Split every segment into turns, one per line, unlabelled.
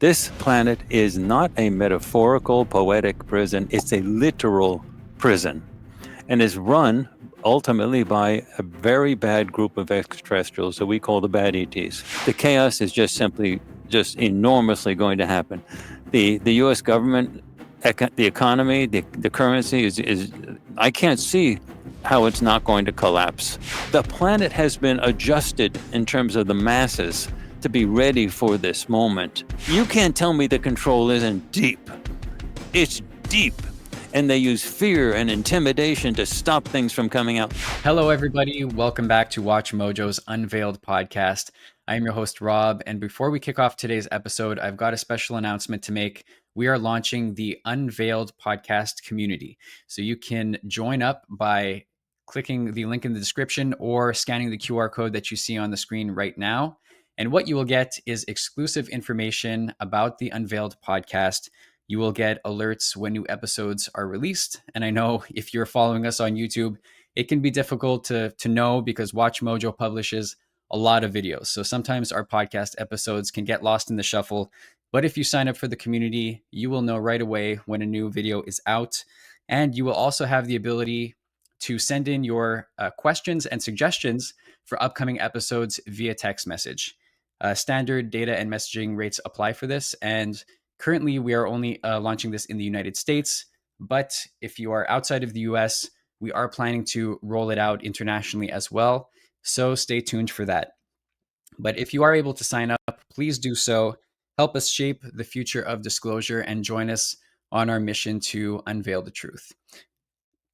This planet is not a metaphorical, poetic prison. It's a literal prison and is run ultimately by a very bad group of extraterrestrials that we call the bad ETs. The chaos is just enormously going to happen. The U.S. government, the economy, the currency is I can't see how it's not going to collapse. The planet has been adjusted in terms of the masses to be ready for this moment. You can't tell me the control isn't deep. It's deep. And they use fear and intimidation to stop things from coming out.
Hello, everybody. Welcome back to Watch Mojo's Unveiled podcast. I am your host, Rob. And before we kick off today's episode, I've got a special announcement to make. We are launching the Unveiled podcast community. So you can join up by clicking the link in the description or scanning the QR code that you see on the screen right now. And what you will get is exclusive information about the Unveiled podcast. You will get alerts when new episodes are released. And I know if you're following us on YouTube, it can be difficult to know because WatchMojo publishes a lot of videos. So sometimes our podcast episodes can get lost in the shuffle. But if you sign up for the community, you will know right away when a new video is out. And you will also have the ability to send in your questions and suggestions for upcoming episodes via text message. Standard data and messaging rates apply for this. And currently, we are only launching this in the United States. But if you are outside of the US, we are planning to roll it out internationally as well. So stay tuned for that. But if you are able to sign up, please do so. Help us shape the future of disclosure and join us on our mission to unveil the truth.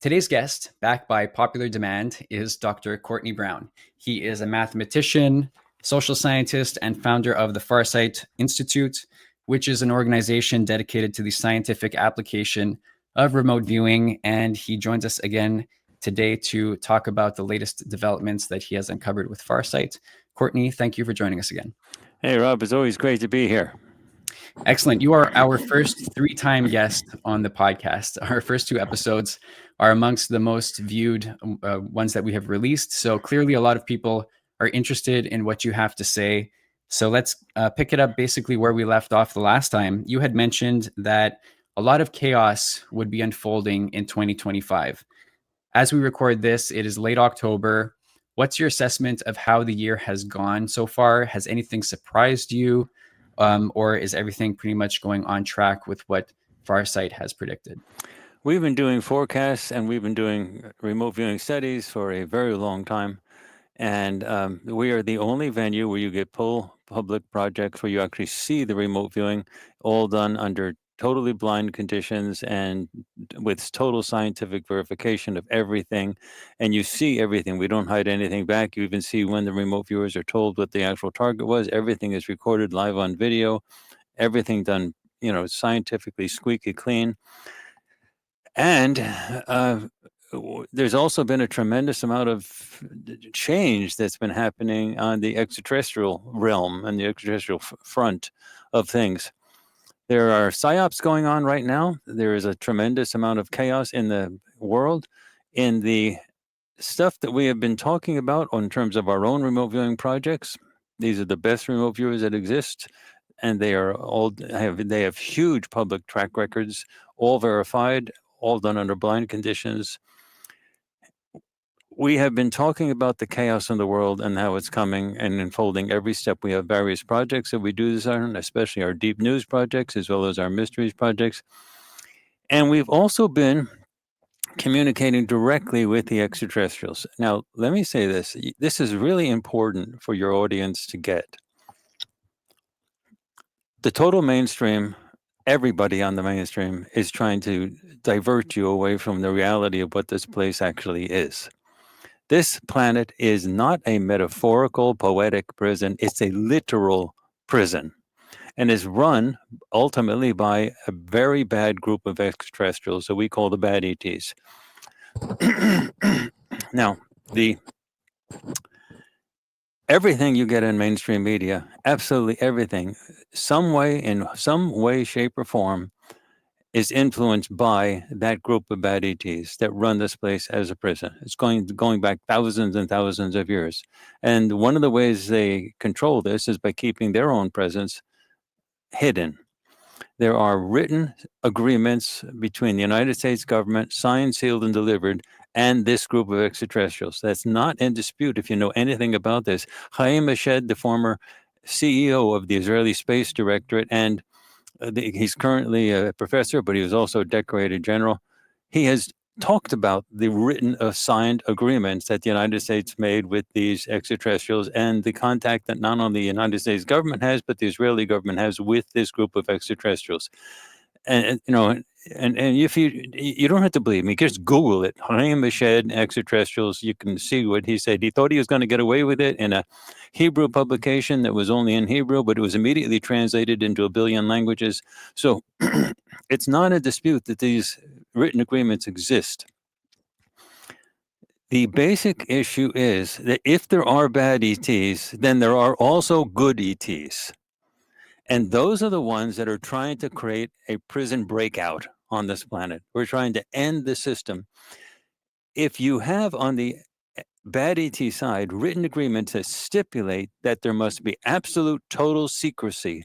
Today's guest, backed by popular demand, is Dr. Courtney Brown. He is a mathematician, social scientist, and founder of the Farsight Institute, which is an organization dedicated to the scientific application of remote viewing. And he joins us again today to talk about the latest developments that he has uncovered with Farsight. Courtney, thank you for joining us again.
Hey, Rob, it's always great to be here.
Excellent. You are our first three-time guest on the podcast. Our first two episodes are amongst the most viewed ones that we have released. So clearly a lot of people are interested in what you have to say. So let's pick it up basically where we left off the last time. You had mentioned that a lot of chaos would be unfolding in 2025. As we record this, it is late October. What's your assessment of how the year has gone so far? Has anything surprised you? Or is everything pretty much going on track with what Farsight has predicted?
We've been doing forecasts and we've been doing remote viewing studies for a very long time. And we are the only venue where you get public projects where you actually see the remote viewing, all done under totally blind conditions and with total scientific verification of everything. And you see everything. We don't hide anything back. You even see when the remote viewers are told what the actual target was. Everything is recorded live on video. Everything done, scientifically squeaky clean. And there's also been a tremendous amount of change that's been happening on the extraterrestrial realm and the extraterrestrial front of things. There are psyops going on right now. There is a tremendous amount of chaos in the world. In the stuff that we have been talking about in terms of our own remote viewing projects, these are the best remote viewers that exist. And they have huge public track records, all verified, all done under blind conditions. We have been talking about the chaos in the world and how it's coming and unfolding every step. We have various projects that we do this on, especially our deep news projects, as well as our mysteries projects. And we've also been communicating directly with the extraterrestrials. Now, let me say this. This is really important for your audience to get. The total mainstream, everybody on the mainstream, is trying to divert you away from the reality of what this place actually is. This planet is not a metaphorical, poetic prison. It's a literal prison and is run ultimately by a very bad group of extraterrestrials that we call the bad ETs. Now, everything you get in mainstream media, absolutely everything, in some way, shape, or form, is influenced by that group of bad ETs that run this place as a prison. It's going back thousands and thousands of years. And one of the ways they control this is by keeping their own presence hidden. There are written agreements between the United States government, signed, sealed, and delivered, and this group of extraterrestrials. That's not in dispute if you know anything about this. Chaim Eshed, the former CEO of the Israeli Space Directorate, and he's currently a professor, but he was also a decorated general. He has talked about the written signed agreements that the United States made with these extraterrestrials and the contact that not only the United States government has, but the Israeli government has with this group of extraterrestrials. And you know, and if you don't have to believe me, just Google it. Haim Eshed extraterrestrials. You can see what he said. He thought he was going to get away with it in a Hebrew publication that was only in Hebrew, but it was immediately translated into a billion languages. So it's not a dispute that these written agreements exist. The basic issue is that if there are bad ETs, then there are also good ETs. And those are the ones that are trying to create a prison breakout on this planet. We're trying to end the system. If you have on the bad ET side written agreements that stipulate that there must be absolute total secrecy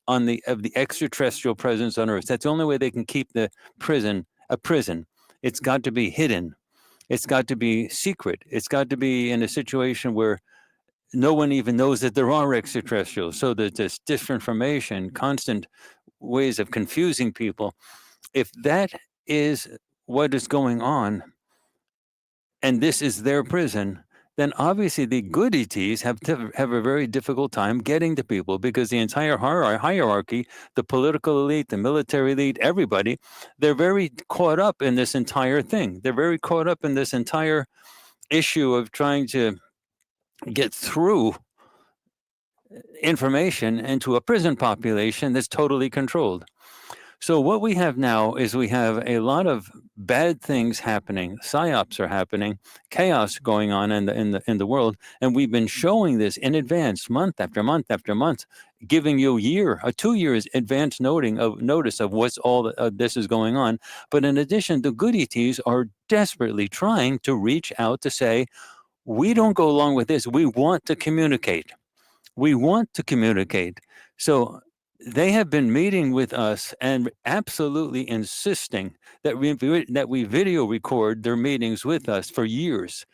on of the extraterrestrial presence on Earth, that's the only way they can keep the prison a prison. It's got to be hidden. It's got to be secret. It's got to be in a situation where no one even knows that there are extraterrestrials. So there's this disinformation, constant ways of confusing people. If that is what is going on, and this is their prison, then obviously the good ETs have a very difficult time getting to people because the entire hierarchy, the political elite, the military elite, everybody, they're very caught up in this entire thing. They're very caught up in this entire issue of trying to get through information into a prison population that's totally controlled. So what we have now is we have a lot of bad things happening. Psyops are happening, chaos going on in the world, and we've been showing this in advance, month after month after month, giving you a 2 years advance notice of what's all this is going on. But in addition, the good ETs are desperately trying to reach out to say, we don't go along with this. We want to communicate. We want to communicate. So they have been meeting with us and absolutely insisting that we video record their meetings with us for years.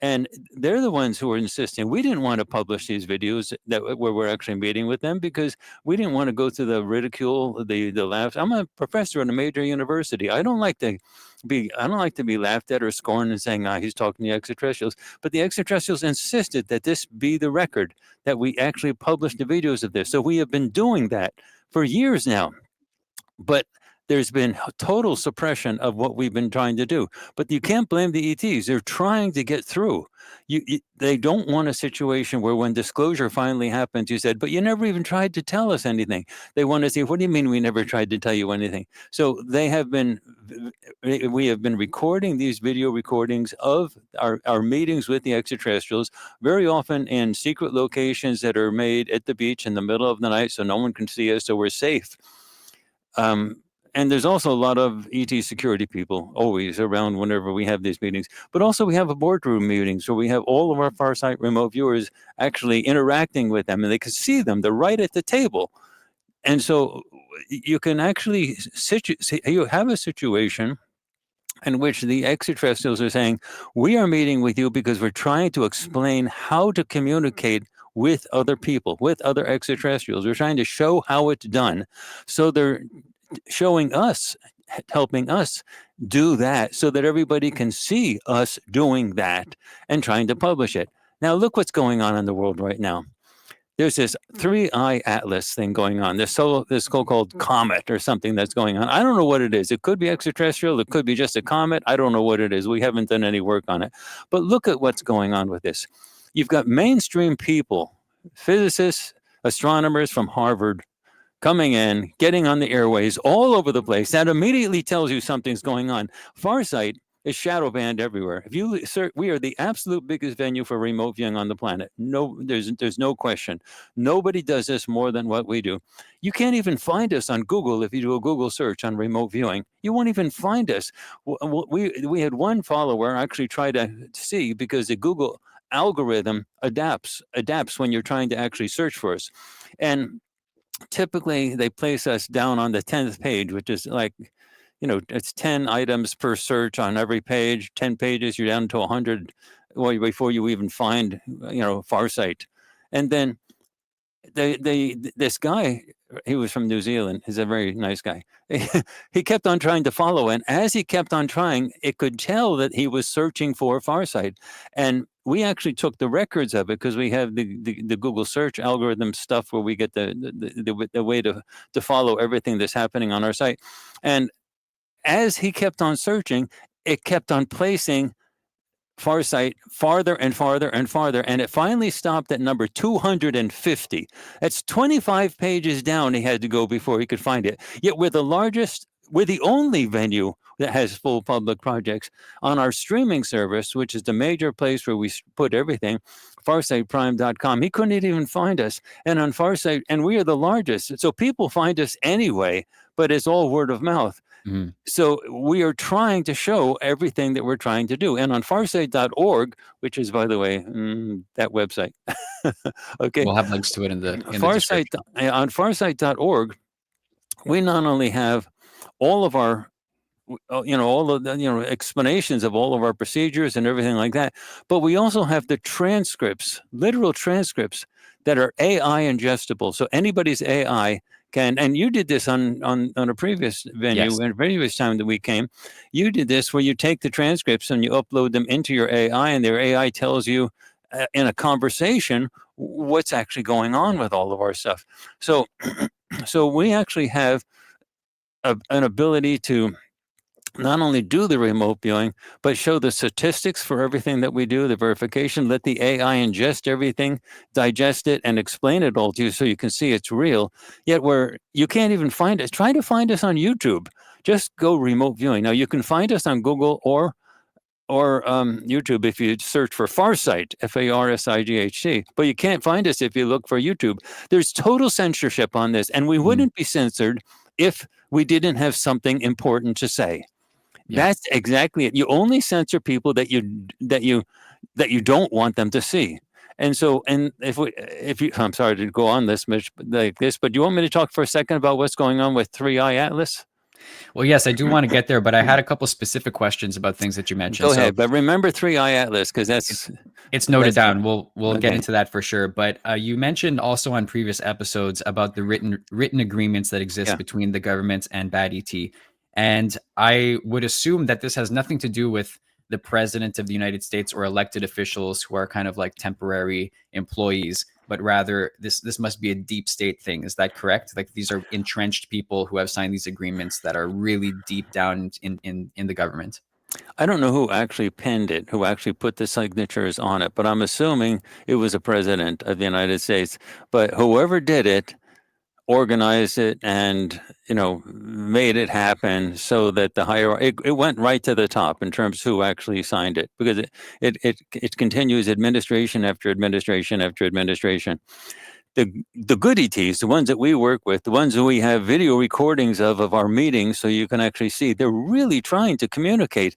And they're the ones who are insisting. We didn't want to publish these videos where we're actually meeting with them because we didn't want to go through the ridicule, the laughs. I'm a professor at a major university. I don't like to be laughed at or scorned and saying, he's talking to the extraterrestrials. But the extraterrestrials insisted that this be the record, that we actually publish the videos of this. So we have been doing that for years now. But there's been total suppression of what we've been trying to do. But you can't blame the ETs. They're trying to get through. They don't want a situation where when disclosure finally happens, you said, but you never even tried to tell us anything. They want to say, what do you mean we never tried to tell you anything? So we have been recording these video recordings of our meetings with the extraterrestrials, very often in secret locations that are made at the beach in the middle of the night so no one can see us, so we're safe. And there's also a lot of ET security people always around whenever we have these meetings. But also we have a boardroom meetings where we have all of our Farsight remote viewers actually interacting with them, and they can see them. They're right at the table. And so you can actually you have a situation in which the extraterrestrials are saying, we are meeting with you because we're trying to explain how to communicate with other people, with other extraterrestrials. We're trying to show how it's done. So they're showing us, helping us do that so that everybody can see us doing that and trying to publish it. Now, look what's going on in the world right now. There's this 3-eye atlas thing going on, this so-called comet or something that's going on. I don't know what it is. It could be extraterrestrial. It could be just a comet. I don't know what it is. We haven't done any work on it. But look at what's going on with this. You've got mainstream people, physicists, astronomers from Harvard, coming in, getting on the airways all over the place. That immediately tells you something's going on. Farsight is shadow banned everywhere. If you search, we are the absolute biggest venue for remote viewing on the planet. No, there's no question. Nobody does this more than what we do. You can't even find us on Google if you do a Google search on remote viewing. You won't even find us. We had one follower actually try to see because the Google algorithm adapts when you're trying to actually search for us. And typically they place us down on the 10th page, which is like, it's 10 items per search on every page. 10 pages, you're down to 100 before you even find, Farsight. And then this guy, he was from New Zealand. He's a very nice guy. He kept on trying to follow, and as he kept on trying, it could tell that he was searching for Farsight. And we actually took the records of it because we have the Google search algorithm stuff where we get the way to follow everything that's happening on our site. And as he kept on searching, it kept on placing Farsight farther and farther and farther, and it finally stopped at number 250. That's 25 pages down he had to go before he could find it. Yet we're the only venue that has full public projects on our streaming service, which is the major place where we put everything, farsightprime.com. He couldn't even find us. And on Farsight, and we are the largest. So people find us anyway, but it's all word of mouth.
Mhm.
So we are trying to show everything that we're trying to do. And on farsight.org, which is, by the way, that website. Okay.
We'll have links to it in the
Farsight,
description.
on farsight.org, we not only have all of our all of the explanations of all of our procedures and everything like that, but we also have the transcripts, literal transcripts that are AI ingestible. So anybody's AI can, and you did this on a previous venue,
Yes.
and a previous time that we came, you did this where you take the transcripts and you upload them into your AI, and their AI tells you in a conversation what's actually going on with all of our stuff. So so we actually have an ability to not only do the remote viewing, but show the statistics for everything that we do, the verification, let the AI ingest everything, digest it, and explain it all to you so you can see it's real. Yet where you can't even find us, try to find us on YouTube. Just go remote viewing. Now you can find us on Google or YouTube if you search for Farsight, Farsighc, but you can't find us if you look for YouTube. There's total censorship on this, and we wouldn't be censored if we didn't have something important to say.
Yeah.
That's exactly it. You only censor people that you don't want them to see. And so, and if you, I'm sorry to go on this much like this, but do you want me to talk for a second about what's going on with 3i Atlas?
Well, yes, I do want to get there, but I had a couple specific questions about things that you mentioned.
Go
So
ahead, but remember 3i Atlas because
it's noted
that's
down. We'll get
okay.
into that for sure. But you mentioned also on previous episodes about the written agreements that exist
Yeah.
between the government and Bad ET. And I would assume that this has nothing to do with the president of the United States or elected officials who are kind of like temporary employees, but rather this must be a deep state thing. Is that correct? Like these are entrenched people who have signed these agreements that are really deep down in the government.
I don't know who actually penned it, who actually put the signatures on it, but I'm assuming it was a president of the United States. But whoever did it organized it and made it happen so that the higher it went right to the top in terms of who actually signed it, because it continues administration after administration after administration. The good ETs, the ones that we work with, the ones that we have video recordings of our meetings so you can actually see, they're really trying to communicate.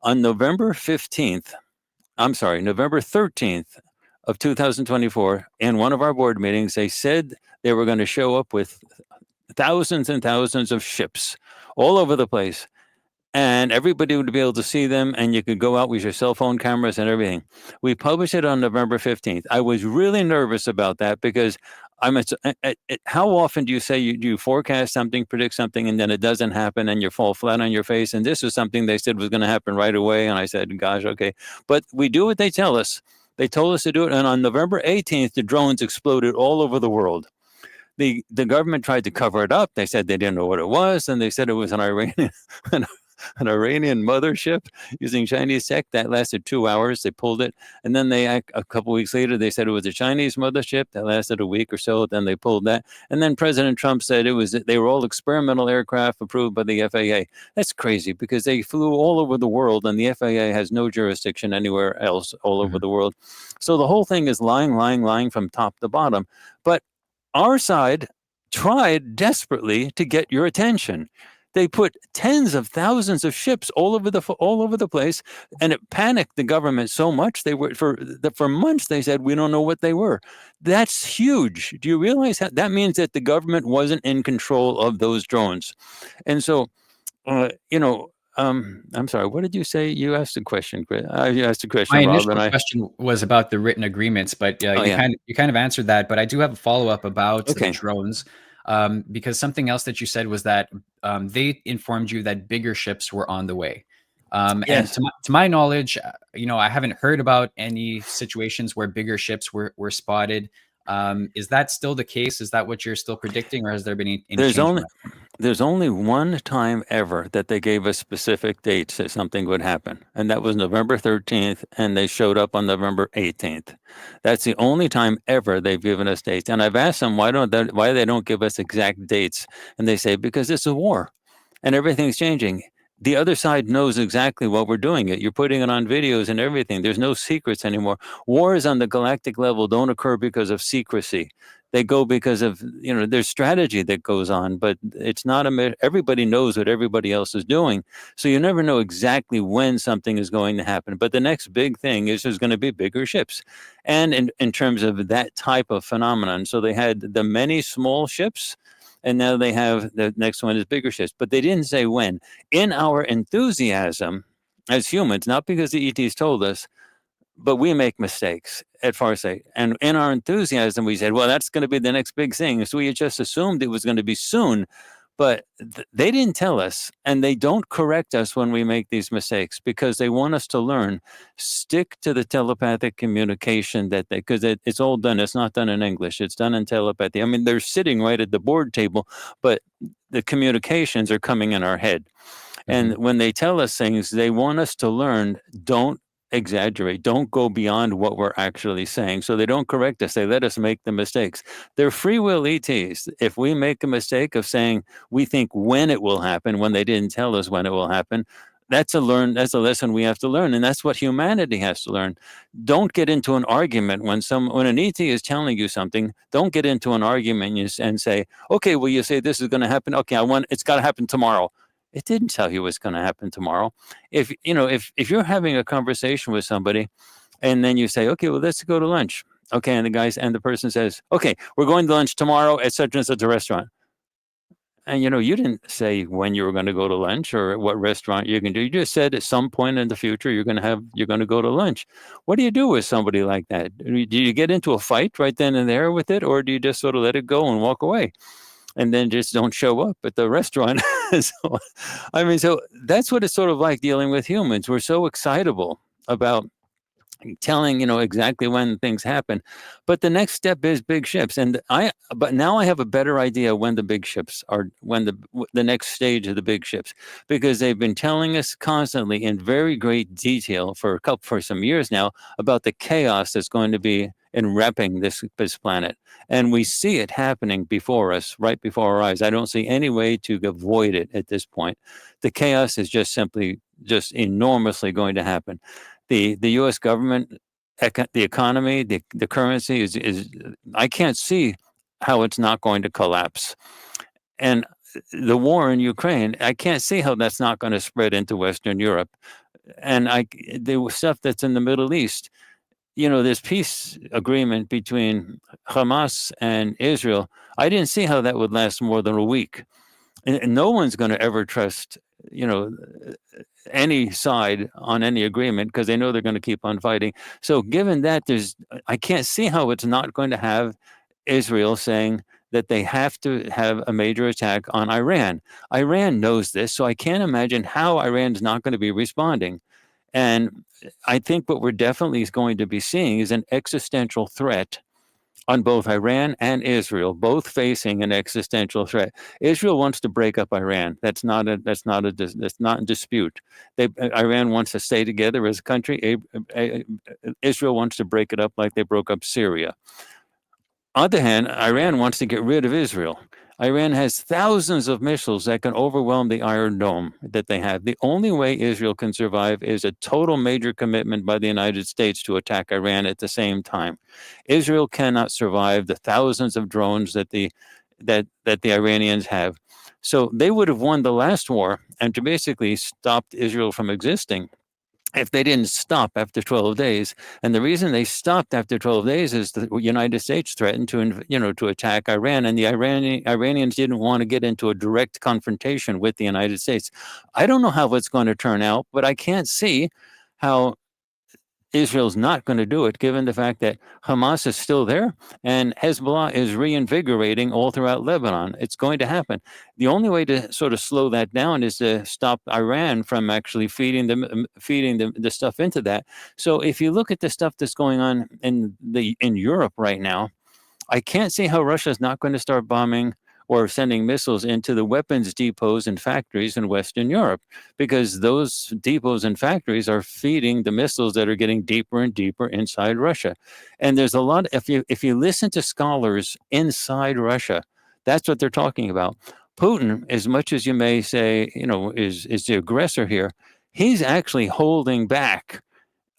On November 15th, I'm sorry, November 13th of 2024, in one of our board meetings, they said they were going to show up with thousands and thousands of ships all over the place, and everybody would be able to see them, and you could go out with your cell phone cameras and everything. We published it on November 15th. I was really nervous about that because how often do you say you forecast something, predict something, and then it doesn't happen and you fall flat on your face? And this was something they said was going to happen right away. And I said, gosh, okay. But we do what they tell us. They told us to do it. And on November 18th, the drones exploded all over the world. The government tried to cover it up. They said they didn't know what it was. And they said it was an Iranian, an Iranian mothership using Chinese tech. That lasted 2 hours. They pulled it. And then a couple weeks later, they said it was a Chinese mothership. That lasted a week or so. Then they pulled that. And then President Trump said they were all experimental aircraft approved by the FAA. That's crazy because they flew all over the world and the FAA has no jurisdiction anywhere else all over the world. So the whole thing is lying from top to bottom. But our side tried desperately to get your attention. They put tens of thousands of ships all over the place, and it panicked the government so much they were for months. They said we don't know what they were. That's huge. Do you realize that means that the government wasn't in control of those drones? And so, you know, I'm sorry. What did you say? You asked a question. You asked a
My
question, Rob,
initial
and I.
question was about the written agreements, but
Oh yeah.
you kind of answered that. But I do have a follow-up about the
Okay.
drones, because something else that you said was that they informed you that bigger ships were on the way. And
Yes.
to my knowledge, I haven't heard about any situations where bigger ships were spotted. Is that still the case? Is that what you're still predicting, or has there been any
There's
change in
only
that?
there's only one time ever that they gave us specific dates that something would happen, and that was November 13th, and they showed up on November 18th. That's the only time ever they've given us dates. And I've asked them why they don't give us exact dates, and they say because it's a war and everything's changing. The other side knows exactly what we're doing. You're putting it on videos and everything. There's no secrets anymore. Wars on the galactic level don't occur because of secrecy. They go because of there's strategy that goes on, but it's not everybody knows what everybody else is doing. So you never know exactly when something is going to happen. But the next big thing is there's going to be bigger ships, and in terms of that type of phenomenon. So they had the many small ships, and now they have the next one is bigger ships, but they didn't say when. In our enthusiasm as humans, not because the ETs told us, but we make mistakes at Farsight. And in our enthusiasm, we said, well, that's going to be the next big thing. So we just assumed it was going to be soon, but they didn't tell us, and they don't correct us when we make these mistakes because they want us to learn. Stick to the telepathic communication because it's all done. It's not done in English. It's done in telepathy. I mean, they're sitting right at the board table, but the communications are coming in our head.
Mhm.
And when they tell us things, they want us to learn. Don't exaggerate. Don't go beyond what we're actually saying. So they don't correct us. They let us make the mistakes. They're free will ETs. If we make a mistake of saying we think when it will happen, when they didn't tell us when it will happen, that's a lesson we have to learn. And that's what humanity has to learn. Don't get into an argument when an ET is telling you something. Don't get into an argument and say, okay, well, you say this is going to happen. Okay, it's got to happen tomorrow. It didn't tell you what's going to happen tomorrow. If you're having a conversation with somebody and then you say, okay, well, let's go to lunch. Okay, and the person says, okay, we're going to lunch tomorrow at such and such a restaurant. And you didn't say when you were going to go to lunch or what restaurant you're going to do. You just said at some point in the future you're going to go to lunch. What do you do with somebody like that? Do you get into a fight right then and there with it, or do you just sort of let it go and walk away? And then just don't show up at the restaurant. So, I mean, so that's what it's sort of like dealing with humans. We're so excitable about telling exactly when things happen, but the next step is big ships. But now I have a better idea when the big ships are, when the next stage of the big ships, because they've been telling us constantly in very great detail for some years now about the chaos that's going to be enwrapping this planet, and we see it happening before us, right before our eyes. I don't see any way to avoid it at this point. The chaos is just enormously going to happen. The U.S. government, the economy, the currency is I can't see how it's not going to collapse. And the war in Ukraine, I can't see how that's not going to spread into Western Europe. And the stuff that's in the Middle East, this peace agreement between Hamas and Israel, I didn't see how that would last more than a week. And no one's going to ever trust, you know, any side on any agreement because they know they're going to keep on fighting. So given that, I can't see how it's not going to have Israel saying that they have to have a major attack on Iran. Iran knows this, so I can't imagine how Iran is not going to be responding. And I think what we're definitely going to be seeing is an existential threat on both Iran and Israel, both facing an existential threat. Israel wants to break up Iran. That's not in dispute. Iran wants to stay together as a country. Israel wants to break it up like they broke up Syria. On the other hand, Iran wants to get rid of Israel. Iran has thousands of missiles that can overwhelm the Iron Dome that they have. The only way Israel can survive is a total major commitment by the United States to attack Iran at the same time. Israel cannot survive the thousands of drones that the Iranians have. So they would have won the last war and to basically stopped Israel from existing if they didn't stop after 12 days. And the reason they stopped after 12 days is the United States threatened to attack Iran, and the Iranians didn't want to get into a direct confrontation with the United States. I don't know how it's going to turn out, but I can't see how Israel's not going to do it, given the fact that Hamas is still there and Hezbollah is reinvigorating all throughout Lebanon. It's going to happen. The only way to sort of slow that down is to stop Iran from actually feeding the stuff into that. So if you look at the stuff that's going on in Europe right now, I can't see how Russia's not going to start bombing or sending missiles into the weapons depots and factories in Western Europe, because those depots and factories are feeding the missiles that are getting deeper and deeper inside Russia. And there's a lot, if you listen to scholars inside Russia, that's what they're talking about. Putin, as much as you may say, is the aggressor here, he's actually holding back.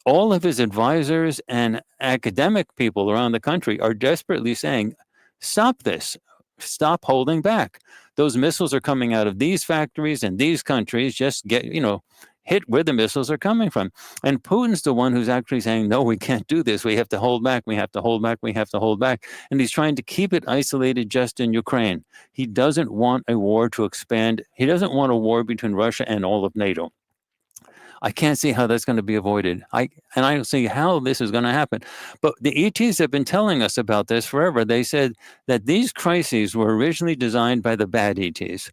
All of his advisors and academic people around the country are desperately saying, stop this, stop holding back. Those missiles are coming out of these factories and these countries. Just hit where the missiles are coming from. And Putin's the one who's actually saying, no, we can't do this. We have to hold back. We have to hold back. We have to hold back. And he's trying to keep it isolated just in Ukraine. He doesn't want a war to expand. He doesn't want a war between Russia and all of NATO. I can't see how that's going to be avoided. I don't see how this is going to happen. But the ETs have been telling us about this forever. They said that these crises were originally designed by the bad ETs,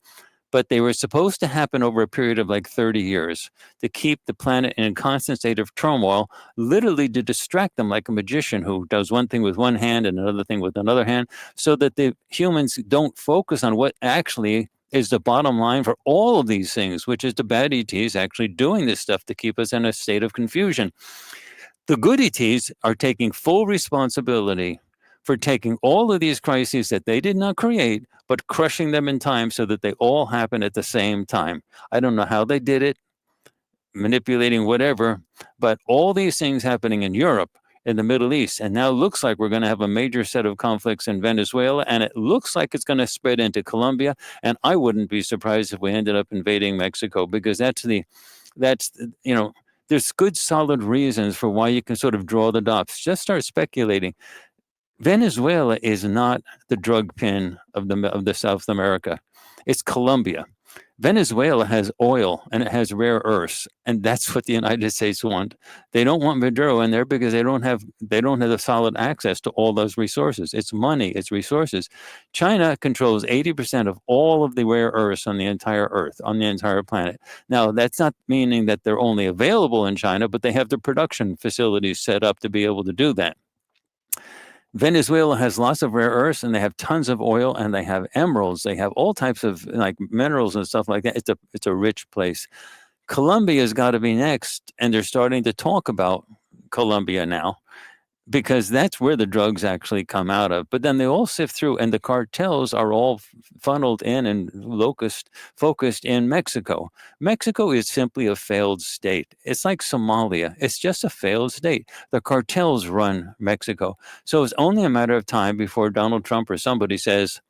but they were supposed to happen over a period of like 30 years to keep the planet in a constant state of turmoil, literally to distract them like a magician who does one thing with one hand and another thing with another hand, so that the humans don't focus on what actually is the bottom line for all of these things, which is the bad ETs actually doing this stuff to keep us in a state of confusion. The good ETs are taking full responsibility for taking all of these crises that they did not create, but crushing them in time so that they all happen at the same time. I don't know how they did it, manipulating whatever, but all these things happening in Europe, in the Middle East, and now looks like we're going to have a major set of conflicts in Venezuela, and it looks like it's going to spread into Colombia, and I wouldn't be surprised if we ended up invading Mexico, because there's good solid reasons for why you can sort of draw the dots. Just start speculating. Venezuela is not the drug pin of the South America. It's Colombia. Venezuela has oil and it has rare earths, and that's what the United States want. They don't want Maduro in there because they don't have the solid access to all those resources. It's money, it's resources. China controls 80% of all of the rare earths on the entire Earth, on the entire planet. Now, that's not meaning that they're only available in China, but they have the production facilities set up to be able to do that. Venezuela has lots of rare earths, and they have tons of oil, and they have emeralds. They have all types of like minerals and stuff like that. It's a rich place. Colombia's got to be next, and they're starting to talk about Colombia now, because that's where the drugs actually come out of. But then they all sift through, and the cartels are all funneled in and focused in Mexico. Mexico is simply a failed state. It's like Somalia. It's just a failed state. The cartels run Mexico. So it's only a matter of time before Donald Trump or somebody says,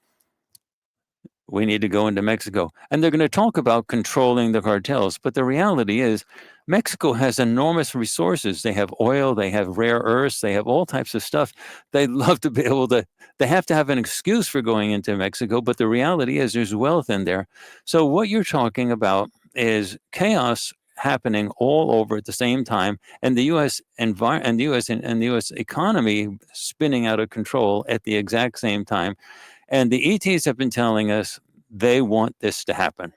we need to go into Mexico. And they're going to talk about controlling the cartels. But the reality is, Mexico has enormous resources. They have oil, they have rare earths, they have all types of stuff. They'd love to be able to, they have to have an excuse for going into Mexico. But the reality is there's wealth in there. So what you're talking about is chaos happening all over at the same time, and the U.S. and the U.S. economy spinning out of control at the exact same time. And the ETs have been telling us they want this to happen.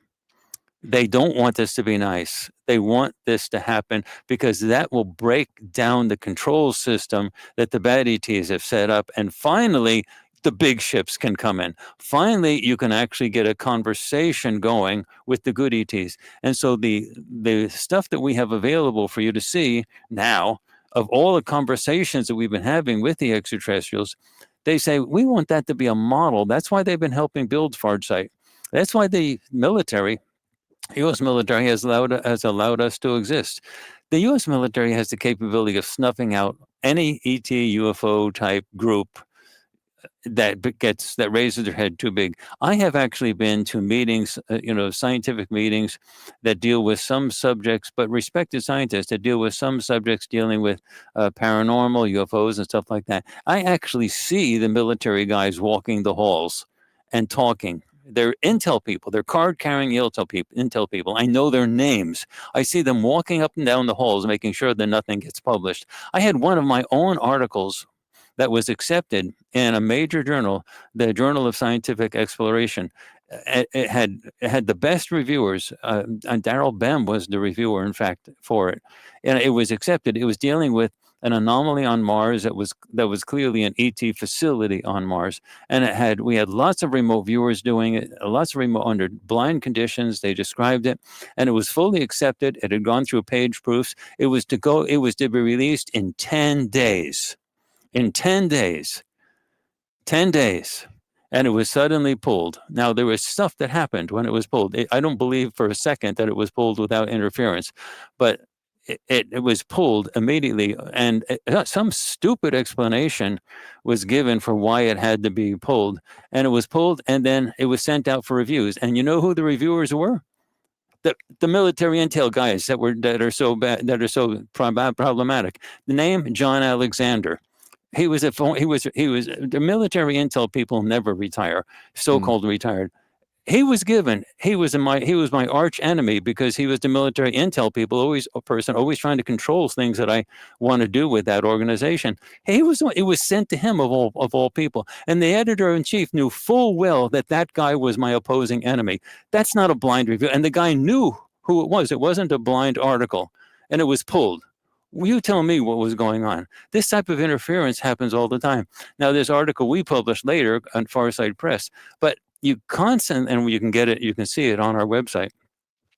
They don't want this to be nice. They want this to happen because that will break down the control system that the bad ETs have set up. And finally, the big ships can come in. Finally, you can actually get a conversation going with the good ETs. And so the stuff that we have available for you to see now, of all the conversations that we've been having with the extraterrestrials, they say, we want that to be a model. That's why they've been helping build Farsight. That's why the military, U.S. military, has allowed us to exist. The U.S. military has the capability of snuffing out any ET UFO type group that raises their head too big. I have actually been to meetings, scientific meetings that deal with some subjects, but respected scientists that deal with some subjects dealing with paranormal, UFOs, and stuff like that. I actually see the military guys walking the halls and talking. They're intel people. They're card-carrying intel people. I know their names. I see them walking up and down the halls, making sure that nothing gets published. I had one of my own articles that was accepted in a major journal, the Journal of Scientific Exploration. It had the best reviewers. And Daryl Bem was the reviewer, in fact, for it, and it was accepted. It was dealing with an anomaly on Mars that was clearly an ET facility on Mars, and we had lots of remote viewers doing it, lots of remote under blind conditions. They described it, and it was fully accepted. It had gone through page proofs. It was to be released in 10 days. In 10 days, 10 days, and it was suddenly pulled. Now, there was stuff that happened when it was pulled. I don't believe for a second that it was pulled without interference, but it was pulled immediately, and some stupid explanation was given for why it had to be pulled, and it was pulled, and then it was sent out for reviews. And you know who the reviewers were? The military intel guys that are so bad, that are so problematic. The name John Alexander. The military intel people never retire,
Mm.
so-called retired. He was my arch enemy because he was the military intel people, always trying to control things that I want to do with that organization. It was sent to him of all people, and the editor in chief knew full well that that guy was my opposing enemy. That's not a blind review, and the guy knew who it was. It wasn't a blind article, and it was pulled. You tell me what was going on. This type of interference happens all the time. Now, this article we published later on Farsight Press, but and you can get it, you can see it on our website,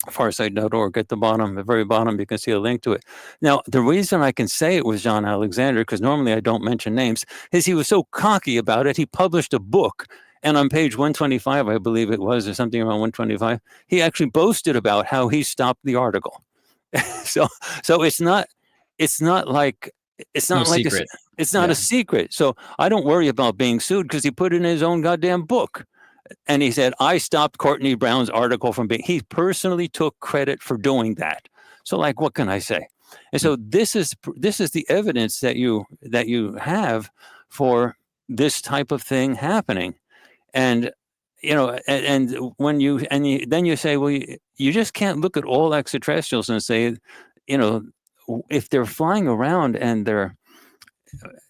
farsight.org. At the very bottom, you can see a link to it. Now, the reason I can say it was John Alexander, because normally I don't mention names, is he was so cocky about it. He published a book, and on page 125, I believe it was, or something around 125, he actually boasted about how he stopped the article. so, so it's not like it's
No
not like
secret.
it's not
Yeah.
a secret. So I don't worry about being sued because he put it in his own goddamn book. And he said, I stopped Courtney Brown's article from being, he personally took credit for doing that. So, like, what can I say? And
Mm.
so this is the evidence that you have for this type of thing happening. And then you say, well, you just can't look at all extraterrestrials and say, you know, if they're flying around and they're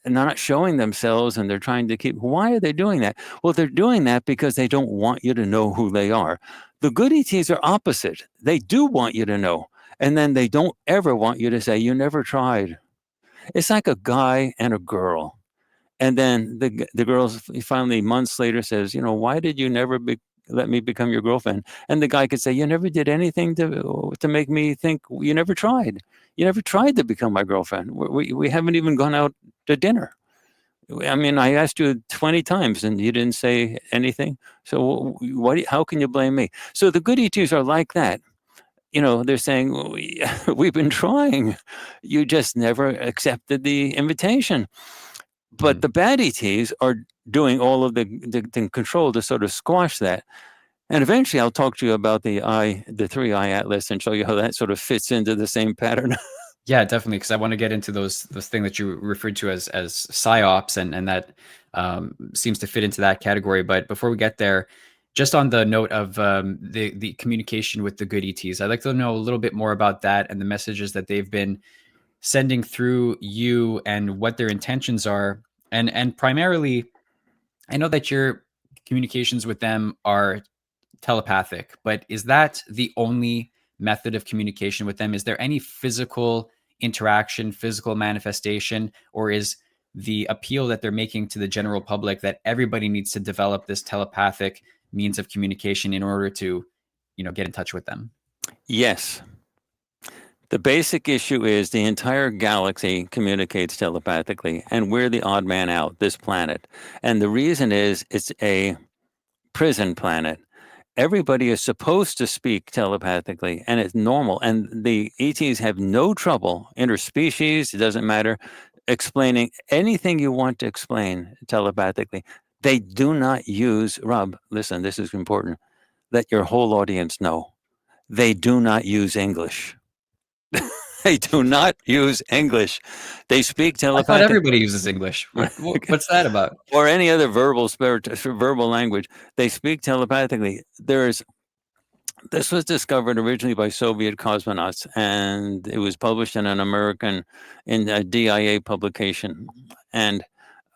not showing themselves and they're trying to why are they doing that? Well, they're doing that because they don't want you to know who they are. The good ETs are opposite. They do want you to know. And then they don't ever want you to say, you never tried. It's like a guy and a girl. And then the girl finally months later says, why did you never let me become your girlfriend? And the guy could say, you never did anything to make me think. You never tried. You never tried to become my girlfriend. We haven't even gone out to dinner. I mean, I asked you 20 times and you didn't say anything. So how can you blame me? So the good ETs are like that. They're saying, we've been trying. You just never accepted the invitation. But
Mm.
the bad ETs are doing all of the control to sort of squash that. And eventually I'll talk to you about the 3-eye atlas and show you how that sort of fits into the same pattern.
Yeah, definitely, because I want to get into those things that you referred to as psyops, and that seems to fit into that category. But before we get there, just on the note of the communication with the good ETs, I'd like to know a little bit more about that and the messages that they've been sending through you and what their intentions are. And primarily, I know that your communications with them are telepathic, but is that the only method of communication with them? Is there any physical interaction, physical manifestation, or is the appeal that they're making to the general public that everybody needs to develop this telepathic means of communication in order to, get in touch with them?
Yes. The basic issue is the entire galaxy communicates telepathically, and we're the odd man out, this planet. And the reason is it's a prison planet. Everybody is supposed to speak telepathically, and it's normal. And the ETs have no trouble, interspecies, it doesn't matter. explaining anything you want to explain telepathically. They do not use, Rob, listen, this is important. Let your whole audience know. They do not use English. They do not use English. They speak
I thought
telepathic
everybody uses English. What's that about?
or any other verbal language. They speak telepathically. This was discovered originally by Soviet cosmonauts, and it was published in a DIA publication. And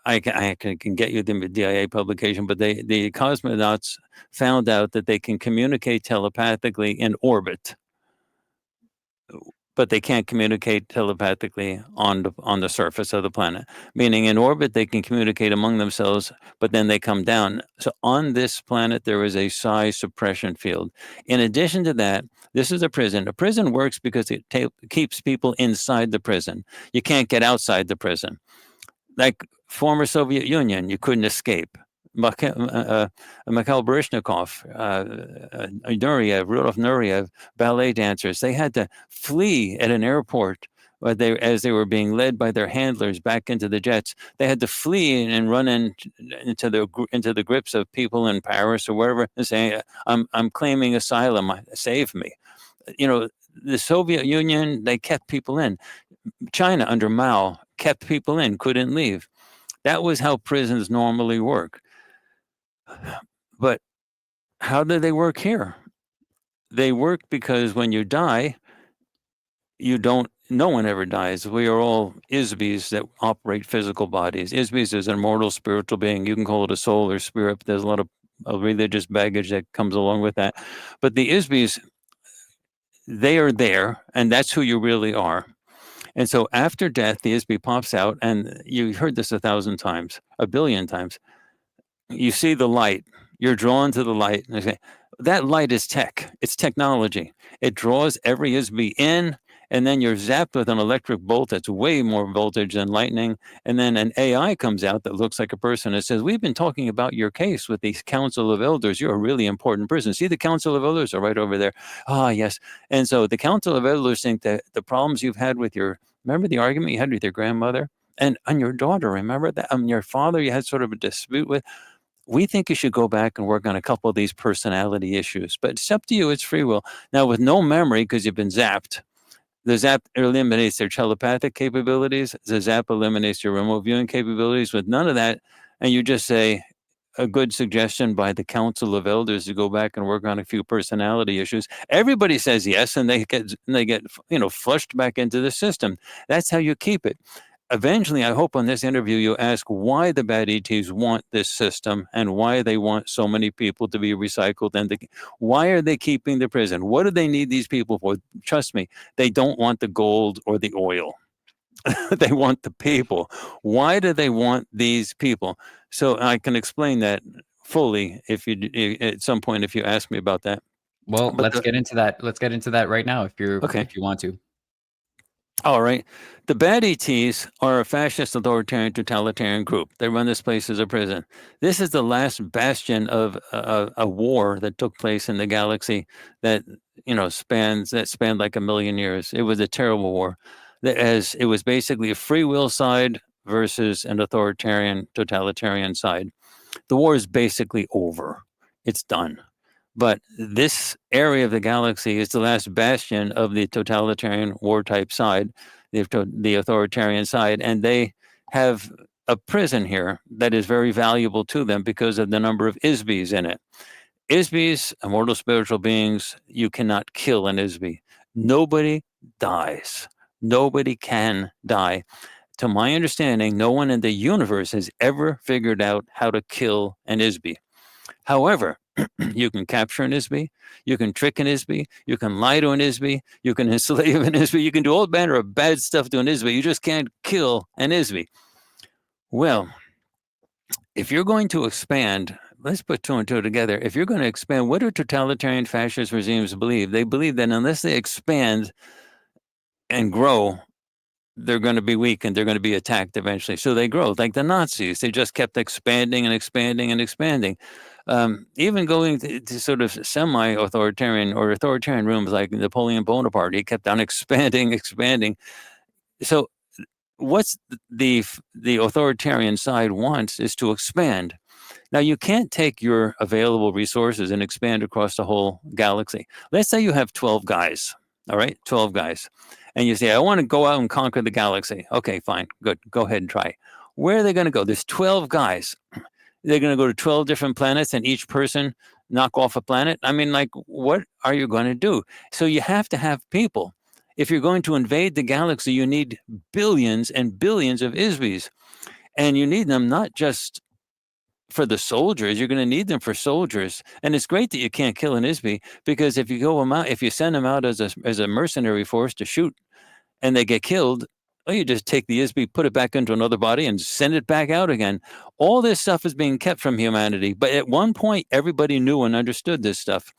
I can get you the DIA publication, but the cosmonauts found out that they can communicate telepathically in orbit, but they can't communicate telepathically on the surface of the planet. Meaning, in orbit they can communicate among themselves, but then they come down. So on this planet there is a psi suppression field. In addition to that, this is a prison. A prison works because it keeps people inside the prison. You can't get outside the prison. Like former Soviet Union, you couldn't escape. Mikhail Baryshnikov, Rudolf Nureyev, ballet dancers, they had to flee at an airport as they were being led by their handlers back into the jets. They had to flee and run into the grips of people in Paris or wherever and say, I'm claiming asylum, save me. The Soviet Union, they kept people in. China under Mao kept people in, couldn't leave. That was how prisons normally work. But how do they work here? They work because when you die, no one ever dies. We are all Isbis that operate physical bodies. Isbis is an immortal spiritual being. You can call it a soul or spirit. But there's a lot of religious baggage that comes along with that. But the Isbis, they are there, and that's who you really are. And so after death, the Isbi pops out, and you heard this 1,000 times, 1,000,000,000 times. You see the light. You're drawn to the light. That light is tech. It's technology. It draws every Isbi in, and then you're zapped with an electric bolt that's way more voltage than lightning. And then an AI comes out that looks like a person and says, we've been talking about your case with the Council of Elders. You're a really important person. See, the Council of Elders are right over there. Ah, yes. And so the Council of Elders think that the problems you've had with remember the argument you had with your grandmother and your daughter, remember that? Your father, you had sort of a dispute with. We think you should go back and work on a couple of these personality issues, but it's up to you. It's free will. Now, with no memory, because you've been zapped, the zap eliminates their telepathic capabilities. The zap eliminates your remote viewing capabilities. With none of that, and you just say a good suggestion by the Council of Elders to go back and work on a few personality issues. Everybody says yes, and they get flushed back into the system. That's how you keep it. Eventually, I hope on this interview you ask why the bad ETs want this system and why they want so many people to be recycled and why are they keeping the prison? What do they need these people for? Trust me, they don't want the gold or the oil. They want the people. Why do they want these people? So I can explain that fully at some point if you ask me about that.
Well,
But
let's get into that. Let's get into that right now
okay.
if you want to.
All right. The bad ETs are a fascist, authoritarian, totalitarian group. They run this place as a prison. This is the last bastion of a war that took place in the galaxy that spanned like 1,000,000 years. It was a terrible war. As it was basically a free will side versus an authoritarian, totalitarian side. The war is basically over. It's done. But this area of the galaxy is the last bastion of the totalitarian war type side, the authoritarian side, and they have a prison here that is very valuable to them because of the number of Isbis in it. Isbis, immortal spiritual beings, you cannot kill an Isbi. Nobody dies. Nobody can die. To my understanding, no one in the universe has ever figured out how to kill an Isbi. However, you can capture an Isbi, you can trick an Isbi, you can lie to an Isbi, you can enslave an Isbi, you can do all manner of bad stuff to an Isbi. You just can't kill an Isbi. Well, if you're going to expand, let's put two and two together. If you're going to expand, what do totalitarian fascist regimes believe? They believe that unless they expand and grow, they're going to be weak and they're going to be attacked eventually. So they grow like the Nazis. They just kept expanding and expanding and expanding. Even going to sort of semi-authoritarian or authoritarian rooms like Napoleon Bonaparte, he kept on expanding. So what's the authoritarian side wants is to expand. Now, you can't take your available resources and expand across the whole galaxy. Let's say you have 12 guys, all right, 12 guys, and you say, I want to go out and conquer the galaxy. Okay, fine, good, go ahead and try. Where are they going to go? There's 12 guys. They're going to go to 12 different planets and each person knock off a planet. I mean, like, what are you going to do? So you have to have people. If you're going to invade the galaxy, you need billions and billions of ISBs. And you need them not just for the soldiers, you're going to need them for soldiers. And it's great that you can't kill an ISB, because if you go them out, if you send them out as a mercenary force to shoot and they get killed, well, you just take the ISB, put it back into another body and send it back out again. All this stuff is being kept from humanity. But at one point, everybody knew and understood this stuff.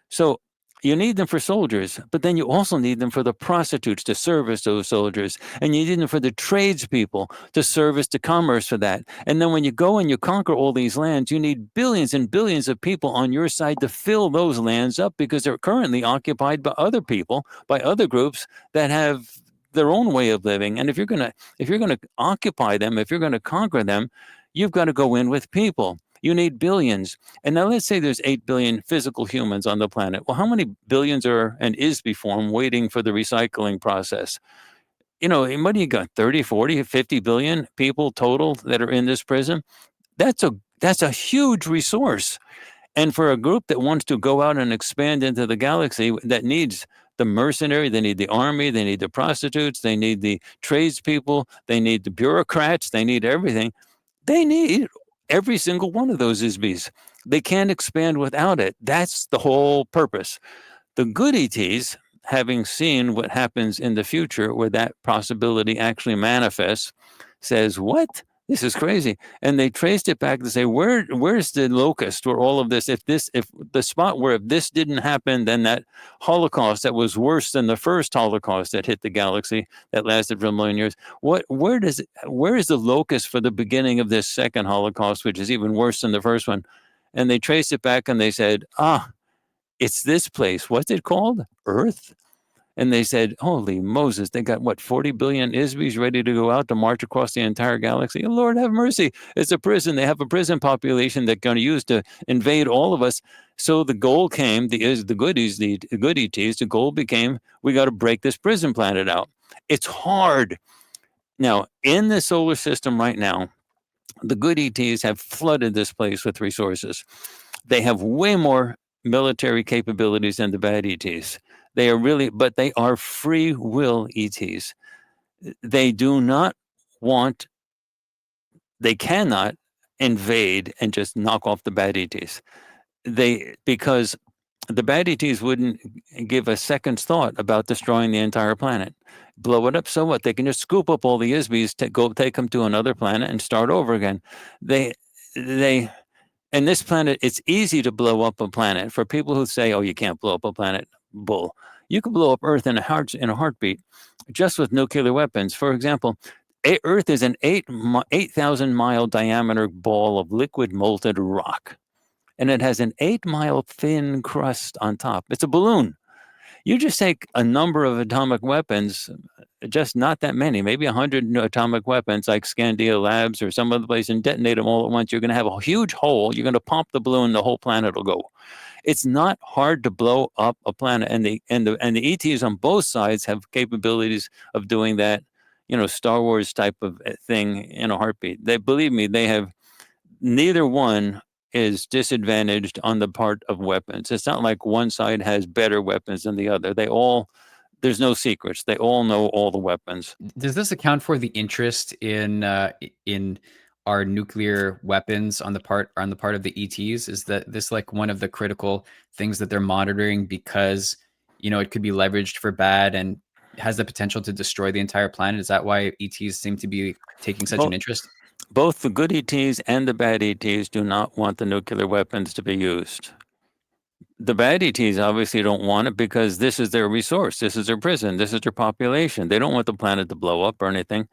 So you need them for soldiers, but then you also need them for the prostitutes to service those soldiers. And you need them for the tradespeople to service the commerce for that. And then when you go and you conquer all these lands, you need billions and billions of people on your side to fill those lands up, because they're currently occupied by other people, by other groups that have their own way of living. And if you're gonna occupy them, if you're gonna conquer them, you've got to go in with people. You need billions. And now let's say there's 8 billion physical humans on the planet. Well, how many billions are and is form waiting for the recycling process? What do you got? 30, 40, 50 billion people total that are in this prison? That's a huge resource. And for a group that wants to go out and expand into the galaxy, that needs the mercenary, they need the army, they need the prostitutes, they need the tradespeople, they need the bureaucrats, they need everything. They need every single one of those ISBs. They can't expand without it. That's the whole purpose. The good ETs, having seen what happens in the future where that possibility actually manifests, says, what? This is crazy. And they traced it back to say, where's the locust where all of this, if the spot where if this didn't happen, then that Holocaust that was worse than the first Holocaust that hit the galaxy that lasted for a million years, where is the locus for the beginning of this second Holocaust, which is even worse than the first one? And they traced it back and they said, it's this place. What's it called? Earth? And they said, holy Moses, they got what, 40 billion ISBs ready to go out to march across the entire galaxy? Lord have mercy. It's a prison. They have a prison population they're going to use to invade all of us. So the goal came, the good ETs, the goal became, we got to break this prison planet out. It's hard. Now, in the solar system right now, the good ETs have flooded this place with resources. They have way more military capabilities than the bad ETs. But they are free will ETs. They do not want, they cannot invade and just knock off the bad ETs. Because the bad ETs wouldn't give a second's thought about destroying the entire planet. Blow it up, so what? They can just scoop up all the ISBs, go take them to another planet and start over again. And this planet, it's easy to blow up a planet. For people who say, oh, you can't blow up a planet, bull. You can blow up Earth in a heartbeat, just with nuclear weapons. For example, Earth is an 8,000 mile diameter ball of liquid molten rock, and it has an 8-mile thin crust on top. It's a balloon. You just take a number of atomic weapons, just not that many, maybe 100 atomic weapons like Scandia Labs or some other place, and detonate them all at once. You're going to have a huge hole. You're going to pump the balloon, the whole planet will go. It's not hard to blow up a planet, and the ETs on both sides have capabilities of doing that. Star Wars type of thing in a heartbeat. Believe me, they have, neither one is disadvantaged on the part of weapons. It's not like one side has better weapons than the other. There's no secrets. They all know all the weapons.
Does this account for the interest in our nuclear weapons on the part of the ETs? Is that this like one of the critical things that they're monitoring because it could be leveraged for bad and has the potential to destroy the entire planet? Is that why ETs seem to be taking such an interest?
Both the good ETs and the bad ETs do not want the nuclear weapons to be used. The bad ETs obviously don't want it because this is their resource. This is their prison. This is their population. They don't want the planet to blow up or anything.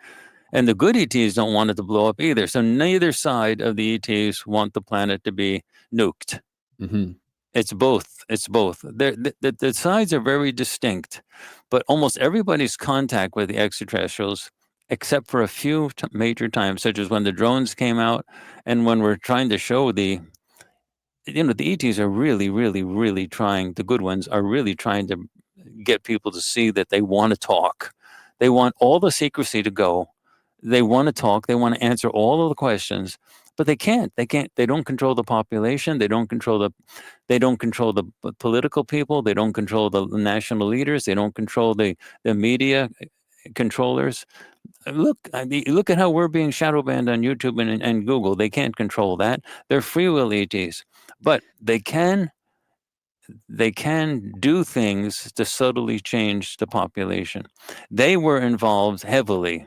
And the good ETs don't want it to blow up either. So neither side of the ETs want the planet to be nuked.
Mm-hmm.
It's both. The sides are very distinct, but almost everybody's contact with the extraterrestrials except for a few major times, such as when the drones came out and when we're trying to show the ETs are really, really, really trying, the good ones are really trying to get people to see that they want to talk. They want all the secrecy to go. They want to talk. They want to answer all of the questions, but they can't. They can't. They don't control the population. They don't control the. They don't control the political people. They don't control the national leaders. They don't control the media controllers. Look, I mean, look at how we're being shadow banned on YouTube and Google. They can't control that. They're free will ETs, but they can do things to subtly change the population. They were involved heavily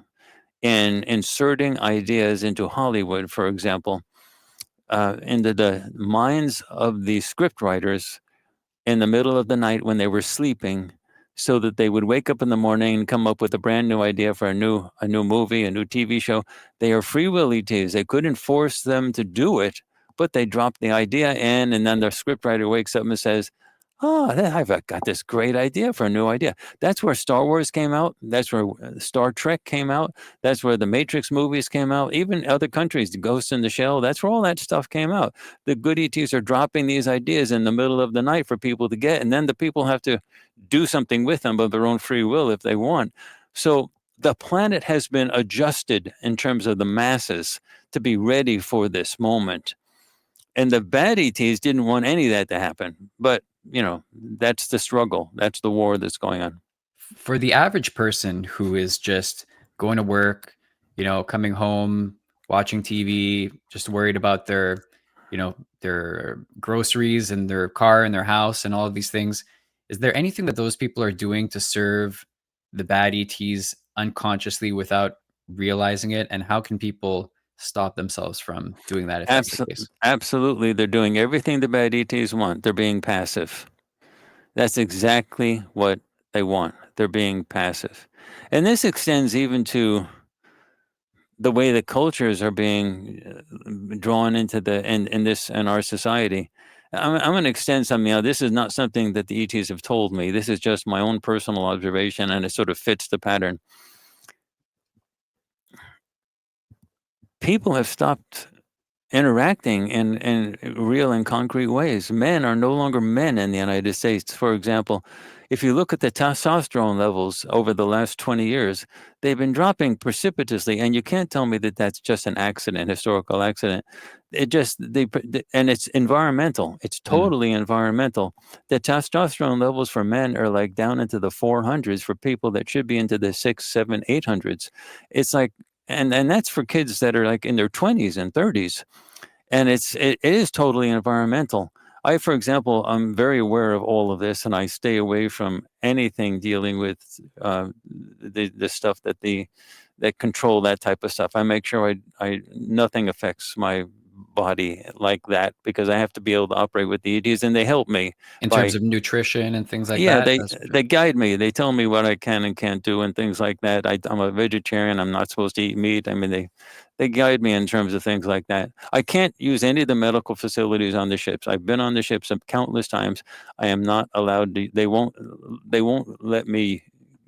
in inserting ideas into Hollywood, for example, into the minds of the script writers in the middle of the night when they were sleeping, so that they would wake up in the morning and come up with a brand new idea for a new movie, a new TV show. They are free will ETs. They couldn't force them to do it, but they dropped the idea in, and then the scriptwriter wakes up and says, "Oh, I've got this great idea for a new idea." That's where Star Wars came out. That's where Star Trek came out. That's where the Matrix movies came out. Even other countries, the Ghost in the Shell. That's where all that stuff came out. The good ETs are dropping these ideas in the middle of the night for people to get, and then the people have to do something with them of their own free will if they want. So the planet has been adjusted in terms of the masses to be ready for this moment. And the bad ETs didn't want any of that to happen. But, that's the struggle. That's the war that's going on.
For the average person who is just going to work, coming home, watching TV, just worried about their groceries and their car and their house and all of these things, is there anything that those people are doing to serve the bad ETs unconsciously without realizing it? And how can people stop themselves from doing that if that's the case?
Absolutely. They're doing everything the bad ETs want. They're being passive. That's exactly what they want. They're being passive. And this extends even to the way the cultures are being drawn into in our society. I'm going to extend something out. This is not something that the ETs have told me. This is just my own personal observation, and it sort of fits the pattern. People have stopped interacting in real and concrete ways. Men are no longer men in the United States. For example, if you look at the testosterone levels over the last 20 years, they've been dropping precipitously, and you can't tell me that that's just an accident, historical accident. It just and it's environmental. It's
Mm.
totally environmental. The testosterone levels for men are like down into the 400s for people that should be into the 6, 7, 800s. It's like, and that's for kids that are like in their 20s and 30s, and it is totally environmental. I, for example, I'm very aware of all of this, and I stay away from anything dealing with the stuff that control that type of stuff. I make sure I nothing affects my body like that, because I have to be able to operate with the EDs, and they help me
In terms
by,
of nutrition and things like
yeah,
that?
they
That's for sure.
they guide me. They tell me what I can and can't do and things like that. I'm a vegetarian. I'm not supposed to eat meat. I mean, they guide me in terms of things like that. I can't use any of the medical facilities on the ships. I've been on the ships countless times. I am not allowed to. They won't let me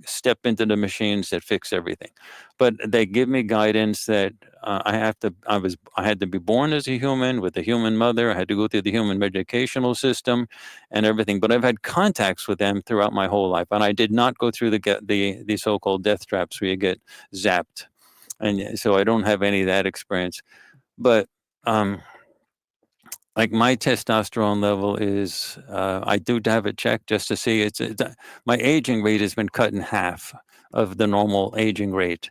step into the machines that fix everything, but they give me guidance that I had to be born as a human with a human mother. I had to go through the human educational system and everything. But I've had contacts with them throughout my whole life, and I did not go through the so-called death traps where you get zapped, and so I don't have any of that experience. But um, like my testosterone level is, I do have it checked just to see. My aging rate has been cut in half of the normal aging rate.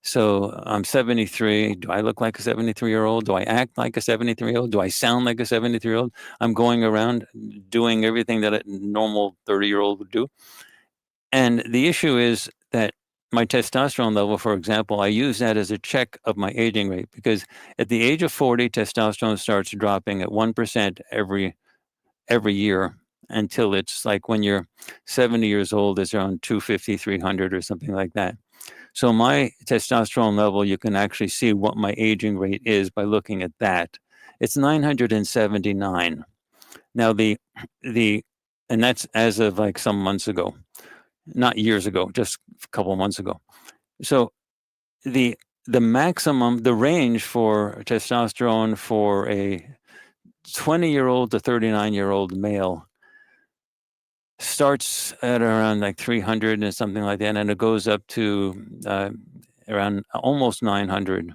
So I'm 73. Do I look like a 73-year-old? Do I act like a 73-year-old? Do I sound like a 73-year-old? I'm going around doing everything that a normal 30-year-old would do. And the issue is that my testosterone level, for example, I use that as a check of my aging rate, because at the age of 40, testosterone starts dropping at 1% every year, until it's like when you're 70 years old, it's around 250, 300 or something like that. So my testosterone level, you can actually see what my aging rate is by looking at that. It's 979. Now the and that's as of like some months ago, not years ago, just a couple of months ago. So the the range for testosterone for a 20-year-old to 39-year-old male starts at around like 300 and something like that, and it goes up to around almost 900.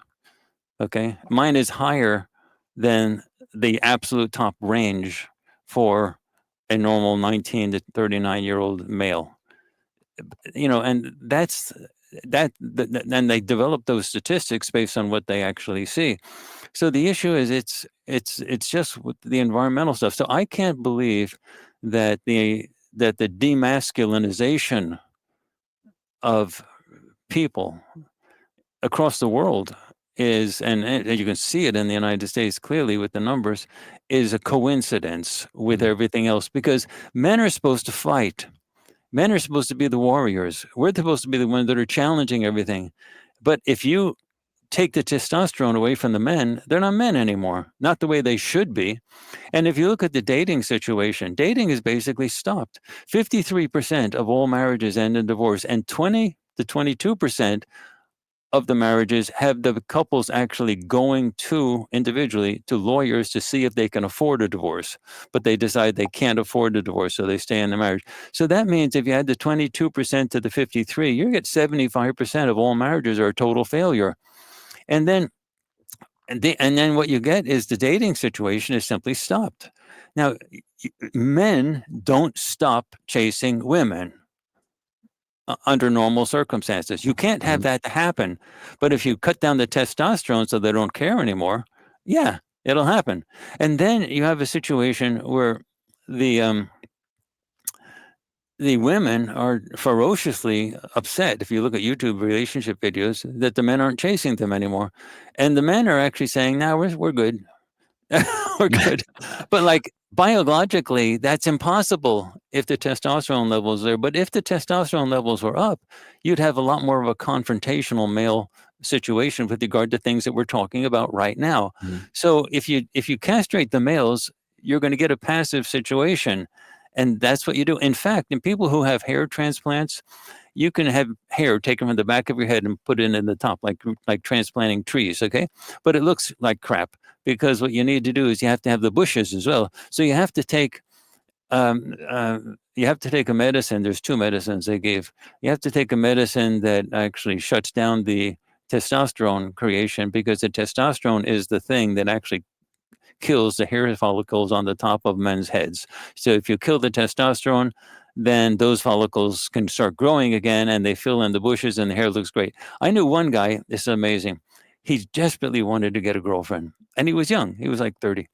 Okay, mine is higher than the absolute top range for a normal 19 to 39-year-old male. And that's and they develop those statistics based on what they actually see. So the issue is it's just with the environmental stuff. So I can't believe that the demasculinization of people across the world is, and you can see it in the United States clearly with the numbers, is a coincidence with everything else, because men are supposed to fight. Men are supposed to be the warriors. We're supposed to be the ones that are challenging everything. But if you take the testosterone away from the men, they're not men anymore, not the way they should be. And if you look at the dating situation, dating is basically stopped. 53% of all marriages end in divorce, and 20 to 22% of the marriages have the couples actually going to individually to lawyers to see if they can afford a divorce, but they decide they can't afford a divorce, so they stay in the marriage. So that means if you add the 22% to the 53, you get 75% of all marriages are a total failure. And then what you get is the dating situation is simply stopped. Now, men don't stop chasing women under normal circumstances. You can't have that to happen. But if you cut down the testosterone so they don't care anymore, yeah, it'll happen. And then you have a situation where the the women are ferociously upset, if you look at YouTube relationship videos, that the men aren't chasing them anymore. And the men are actually saying, "No, we're good. We're good." But like biologically, that's impossible if the testosterone levels there. But if the testosterone levels were up, you'd have a lot more of a confrontational male situation with regard to things that we're talking about right now. So if you castrate the males, you're going to get a passive situation. And that's what you do. In fact, in people who have hair transplants, you can have hair taken from the back of your head and put it in the top, like transplanting trees, okay? But it looks like crap, because what you need to do is you have to have the bushes as well. So you have to take a medicine. There's two medicines they gave. You have to take a medicine that actually shuts down the testosterone creation, because the testosterone is the thing that actually kills the hair follicles on the top of men's heads. So if you kill the testosterone, then those follicles can start growing again, and they fill in the bushes and the hair looks great. I knew one guy, this is amazing. He desperately wanted to get a girlfriend, and he was young. He was like 30.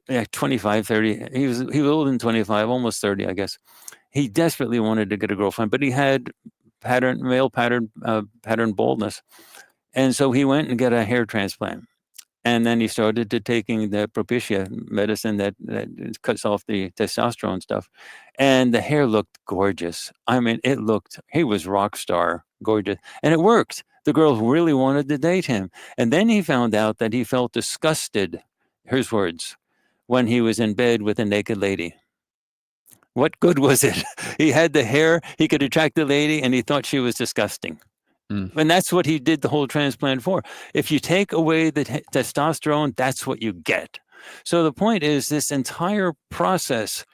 Like 25, 30. He was older than 25, almost 30, I guess. He desperately wanted to get a girlfriend, but he had male pattern baldness. And so he went and got a hair transplant. And then he started to taking the Propecia medicine that cuts off the testosterone stuff. And the hair looked gorgeous. I mean, he was rock star gorgeous. And it worked. The girls really wanted to date him. And then he found out that he felt disgusted, his words, when he was in bed with a naked lady. What good was it? He had the hair, he could attract the lady, and he thought she was disgusting. And that's what he did the whole transplant for. If you take away the testosterone, that's what you get. So the point is, this entire process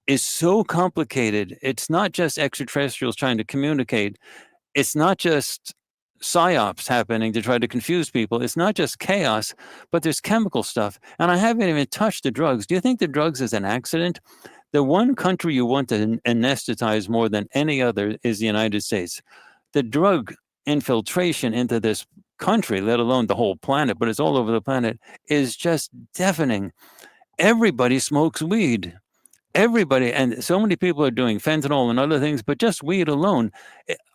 is so complicated. It's not just extraterrestrials trying to communicate. It's not just psyops happening to try to confuse people. It's not just chaos, but there's chemical stuff. And I haven't even touched the drugs. Do you think the drugs is an accident? The one country you want to anesthetize more than any other is the United States. The drug infiltration into this country, let alone the whole planet, but it's all over the planet, is just deafening. Everybody smokes weed. Everybody, and so many people are doing fentanyl and other things, but just weed alone.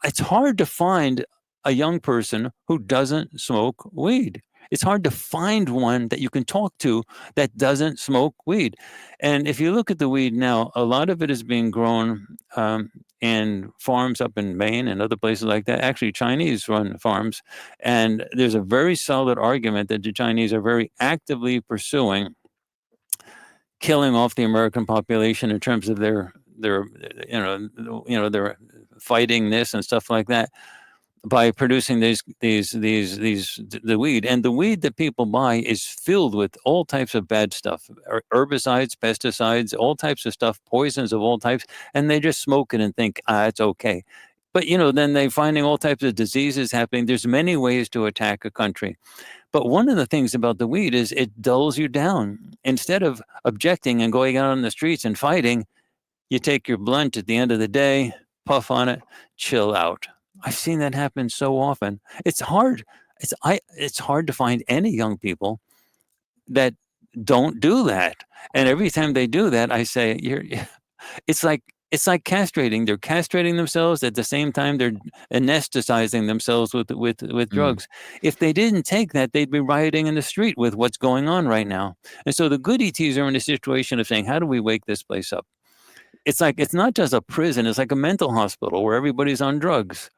It's hard to find a young person who doesn't smoke weed. It's hard to find one that you can talk to that doesn't smoke weed. And if you look at the weed now, a lot of it is being grown in farms up in Maine and other places like that. Actually, Chinese run farms. And there's a very solid argument that the Chinese are very actively pursuing killing off the American population in terms of their their fighting this and stuff like that. by producing the weed. And the weed that people buy is filled with all types of bad stuff, herbicides, pesticides, all types of stuff, poisons of all types, and they just smoke it and think, it's okay. But then they're finding all types of diseases happening. There's many ways to attack a country. But one of the things about the weed is it dulls you down. Instead of objecting and going out on the streets and fighting, you take your blunt at the end of the day, puff on it, chill out. I've seen that happen so often. It's hard. It's hard to find any young people that don't do that. And every time they do that, I say, it's like castrating. They're castrating themselves at the same time they're anesthetizing themselves with drugs. If they didn't take that, they'd be rioting in the street with what's going on right now. And so the good ETs are in a situation of saying, how do we wake this place up? It's like, it's not just a prison, it's like a mental hospital where everybody's on drugs.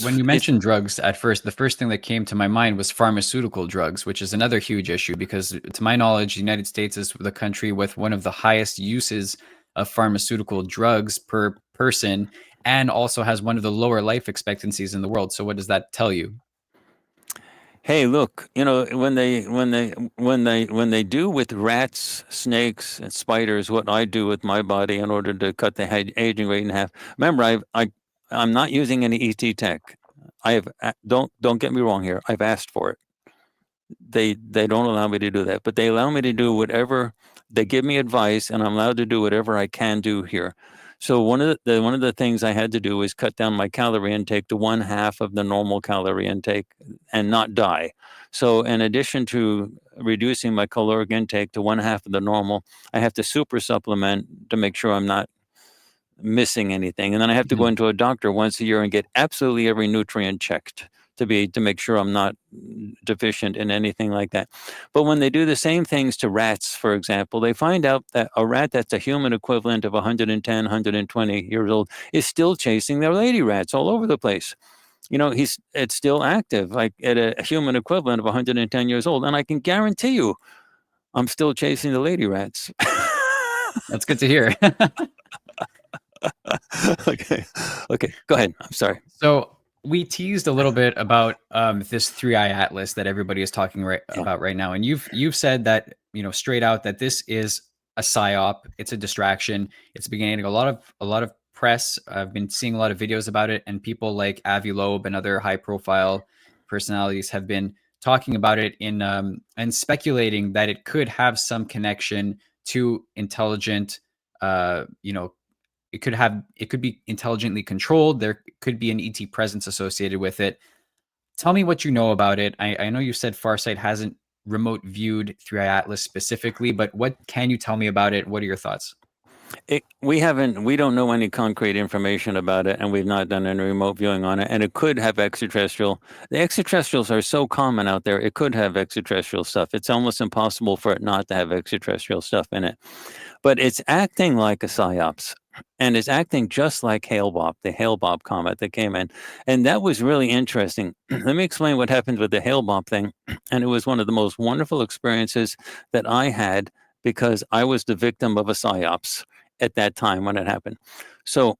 When you mentioned drugs at first, the first thing that came to my mind was pharmaceutical drugs, which is another huge issue because, to my knowledge, the United States is the country with one of the highest uses of pharmaceutical drugs per person and also has one of the lower life expectancies in the world. So what does that tell you?
Hey, look, when they do with rats, snakes, and spiders what I do with my body in order to cut the aging rate in half. Remember, I'm not using any ET tech. I have don't get me wrong here. I've asked for it. They don't allow me to do that, but they allow me to do whatever. They give me advice, and I'm allowed to do whatever I can do here. So one of the things I had to do was cut down my calorie intake to 1/2 of the normal calorie intake and not die. So in addition to reducing my caloric intake to 1/2 of the normal, I have to super supplement to make sure I'm not missing anything. And then I have to go into a doctor once a year and get absolutely every nutrient checked to make sure I'm not deficient in anything like that. But when they do the same things to rats, for example, they find out that a rat that's a human equivalent of 110, 120 years old is still chasing their lady rats all over the place. It's still active, like at a human equivalent of 110 years old. And I can guarantee you, I'm still chasing the lady rats.
That's good to hear.
Okay. Go ahead. I'm sorry.
So we teased a little bit about this 3-eye atlas that everybody is talking about right now, and you've said that straight out that this is a psyop. It's a distraction. It's been gaining a lot of press. I've been seeing a lot of videos about it, and people like Avi Loeb and other high profile personalities have been talking about it and speculating that it could have some connection to intelligent it could be intelligently controlled. There could be an ET presence associated with it. Tell me what you know about it. I know you said Farsight hasn't remote viewed 3-eye atlas specifically, but what can you tell me about it? What are your thoughts?
We don't know any concrete information about it, and we've not done any remote viewing on it, and it could have extraterrestrial. The extraterrestrials are so common out there, it could have extraterrestrial stuff. It's almost impossible for it not to have extraterrestrial stuff in it. But it's acting like a psyops, and it's acting just like Hale-Bopp, the Hale-Bopp comet that came in. And that was really interesting. Let me explain what happened with the Hale-Bopp thing. And it was one of the most wonderful experiences that I had because I was the victim of a psyops at that time when it happened. So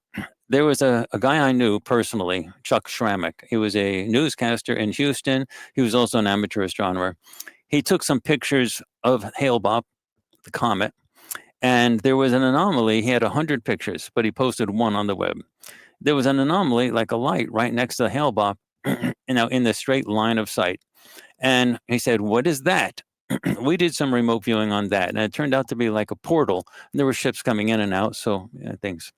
there was a guy I knew personally, Chuck Schrammick. He was a newscaster in Houston. He was also an amateur astronomer. He took some pictures of Hale-Bopp, the comet, and there was an anomaly. He had 100 pictures, but he posted one on the web. There was an anomaly, like a light right next to Hale-Bopp, in the straight line of sight. And he said, "What is that?" We did some remote viewing on that, and it turned out to be like a portal. And there were ships coming in and out, so things.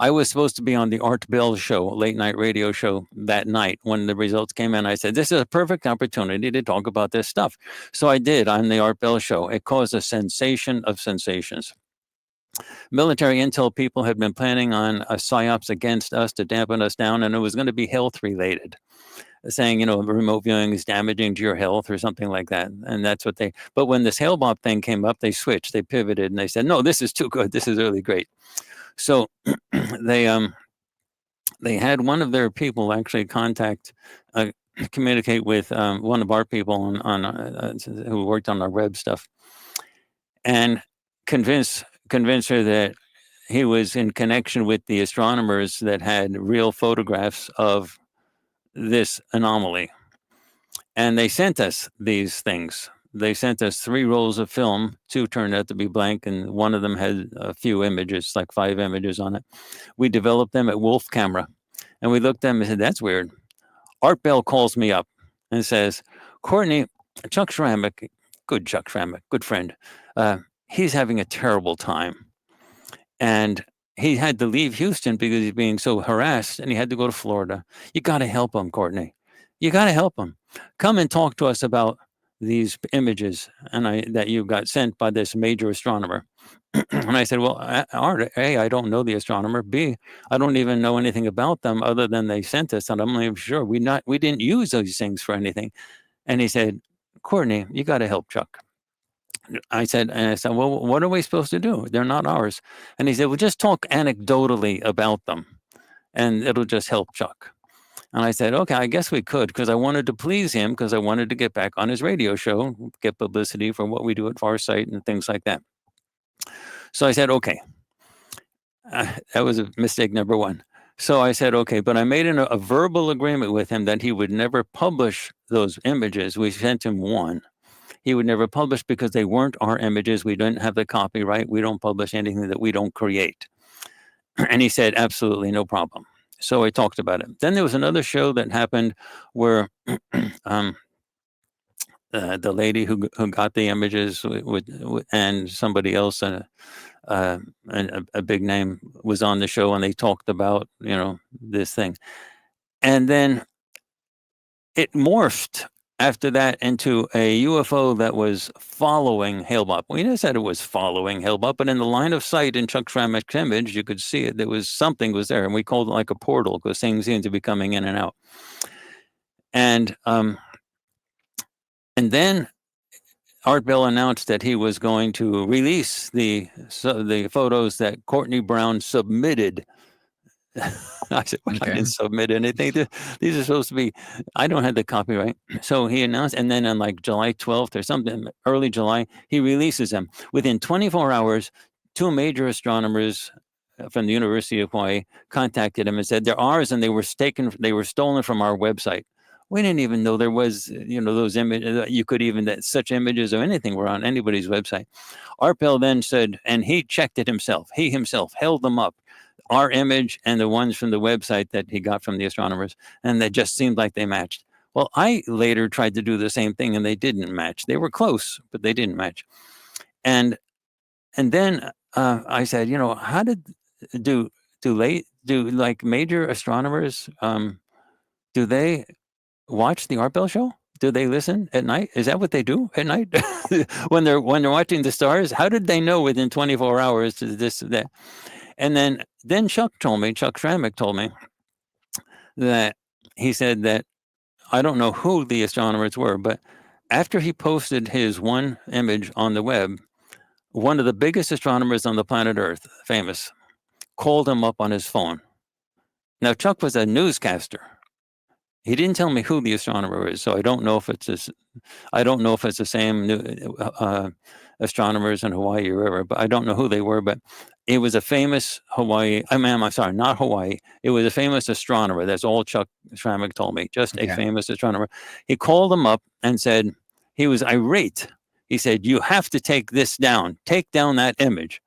I was supposed to be on the Art Bell show, late night radio show that night. When the results came in, I said, this is a perfect opportunity to talk about this stuff. So I did on the Art Bell show. It caused a sensation of sensations. Military intel people had been planning on a psyops against us to dampen us down, and it was going to be health related, saying, remote viewing is damaging to your health or something like that. And that's what but when this Hale-Bopp thing came up, they switched, they pivoted, and they said, no, this is too good. This is really great. So they had one of their people actually communicate with one of our people who worked on our web stuff, and convince her that he was in connection with the astronomers that had real photographs of this anomaly. And they sent us these things. They sent us 3 rolls of film. 2 turned out to be blank, and one of them had a few images, like 5 images on it. We developed them at Wolf Camera, and we looked at them and said, "That's weird." Art Bell calls me up and says, "Courtney, Chuck Schrammick, good Chuck Schrammick, good friend, he's having a terrible time. And he had to leave Houston because he's being so harassed, and he had to go to Florida. You got to help him, Courtney. You got to help him. Come and talk to us about these images that you got sent by this major astronomer." And I said, "Well, Art, A, I don't know the astronomer. B, I don't even know anything about them other than they sent us, and I'm not even sure we didn't use those things for anything." And he said, "Courtney, you got to help Chuck." I said, "Well, what are we supposed to do? They're not ours." And he said, "Well, just talk anecdotally about them, and it'll just help Chuck." And I said, "Okay, I guess we could," because I wanted to please him, because I wanted to get back on his radio show, get publicity for what we do at Farsight and things like that. So I said, "Okay." That was a mistake number 1. So I said, "Okay," but I made a verbal agreement with him that he would never publish those images. We sent him 1. He would never publish because they weren't our images. We didn't have the copyright. We don't publish anything that we don't create. And he said, "Absolutely, no problem." So I talked about it. Then there was another show that happened where um, the lady who got the images and somebody else, a big name, was on the show, and they talked about this thing, and then it morphed after that into a UFO that was following Hale-Bopp. We never said it was following Hale-Bopp, but in the line of sight in Chuck Schrammick's image, you could see it. There was something was there, and we called it like a portal because things seemed to be coming in and out. And then Art Bell announced that he was going to release the photos that Courtney Brown submitted. I said, "Well, I
Okay.
didn't submit anything. These are supposed to be, I don't have the copyright." So he announced, and then on like July 12th or something, early July, he releases them. Within 24 hours, 2 major astronomers from the University of Hawaii contacted him and said, "They're ours, and they were stolen from our website." We didn't even know there was, those images, you could even, that such images or anything were on anybody's website. Art Bell then said, and he checked it himself. He himself held them up, our image and the ones from the website that he got from the astronomers, and they just seemed like they matched. Well, I later tried to do the same thing, and they didn't match. They were close, but they didn't match. And then I said, how do like major astronomers, do they watch the Art Bell show? Do they listen at night? Is that what they do at night when they're watching the stars? How did they know within 24 hours that? And then Chuck Schrammick told me that he said that, I don't know who the astronomers were, but after he posted his one image on the web, one of the biggest astronomers on the planet Earth, famous, called him up on his phone. Now, Chuck was a newscaster. He didn't tell me who the astronomer is, so I don't know if it's the same astronomers in Hawaii or wherever, but I don't know who they were. But it was a famous I'm sorry, not Hawaii. It was a famous astronomer. That's all Chuck Schrammick told me, just a famous astronomer. He called him up and said, he was irate. He said, "You have to take this down. Take down that image."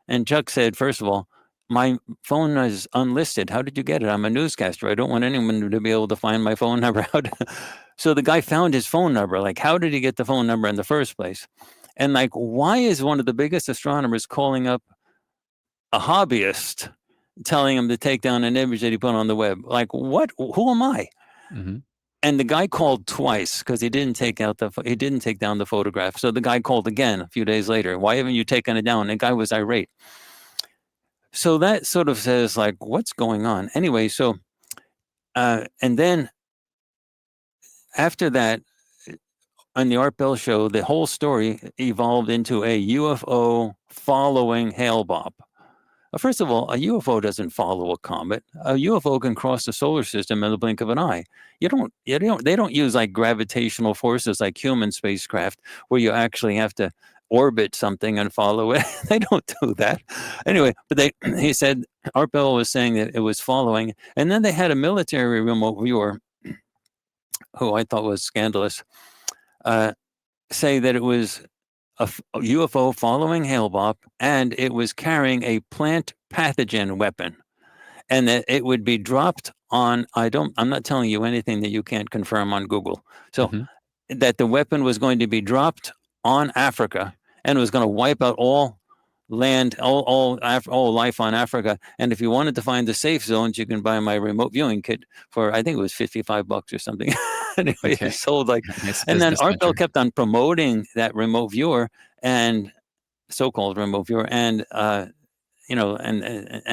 And Chuck said, "First of all, my phone is unlisted. How did you get it? I'm a newscaster. I don't want anyone to be able to find my phone number out." So the guy found his phone number. Like, how did he get the phone number in the first place? And like, why is one of the biggest astronomers calling up a hobbyist, telling him to take down an image that he put on the web? Like, what? Who am I?
Mm-hmm.
And the guy called twice because he didn't take down the photograph. So the guy called again a few days later. "Why haven't you taken it down?" And the guy was irate. So that sort of says, like, what's going on? Anyway, so and then after that, on the Art Bell show, the whole story evolved into a UFO following Hale-Bopp. First of all, a UFO doesn't follow a comet. A UFO can cross the solar system in the blink of an eye. They don't use like gravitational forces like human spacecraft, where you actually have to orbit something and follow it. They don't do that. Anyway, but he said Art Bell was saying that it was following, and then they had a military remote viewer who I thought was scandalous, say that it was a UFO following Hale-Bopp, and it was carrying a plant pathogen weapon, and that it would be dropped on. I'm not telling you anything that you can't confirm on Google. So
Hmm.
that the weapon was going to be dropped on Africa and was going to wipe out all land, all life on Africa. And if you wanted to find the safe zones, you can buy my remote viewing kit for, I think it was $55 or something. Anyway,
Okay.
it sold like,
Nice
and then
business
Art Bell
venture.
kept on promoting that remote viewer and so-called remote viewer, and and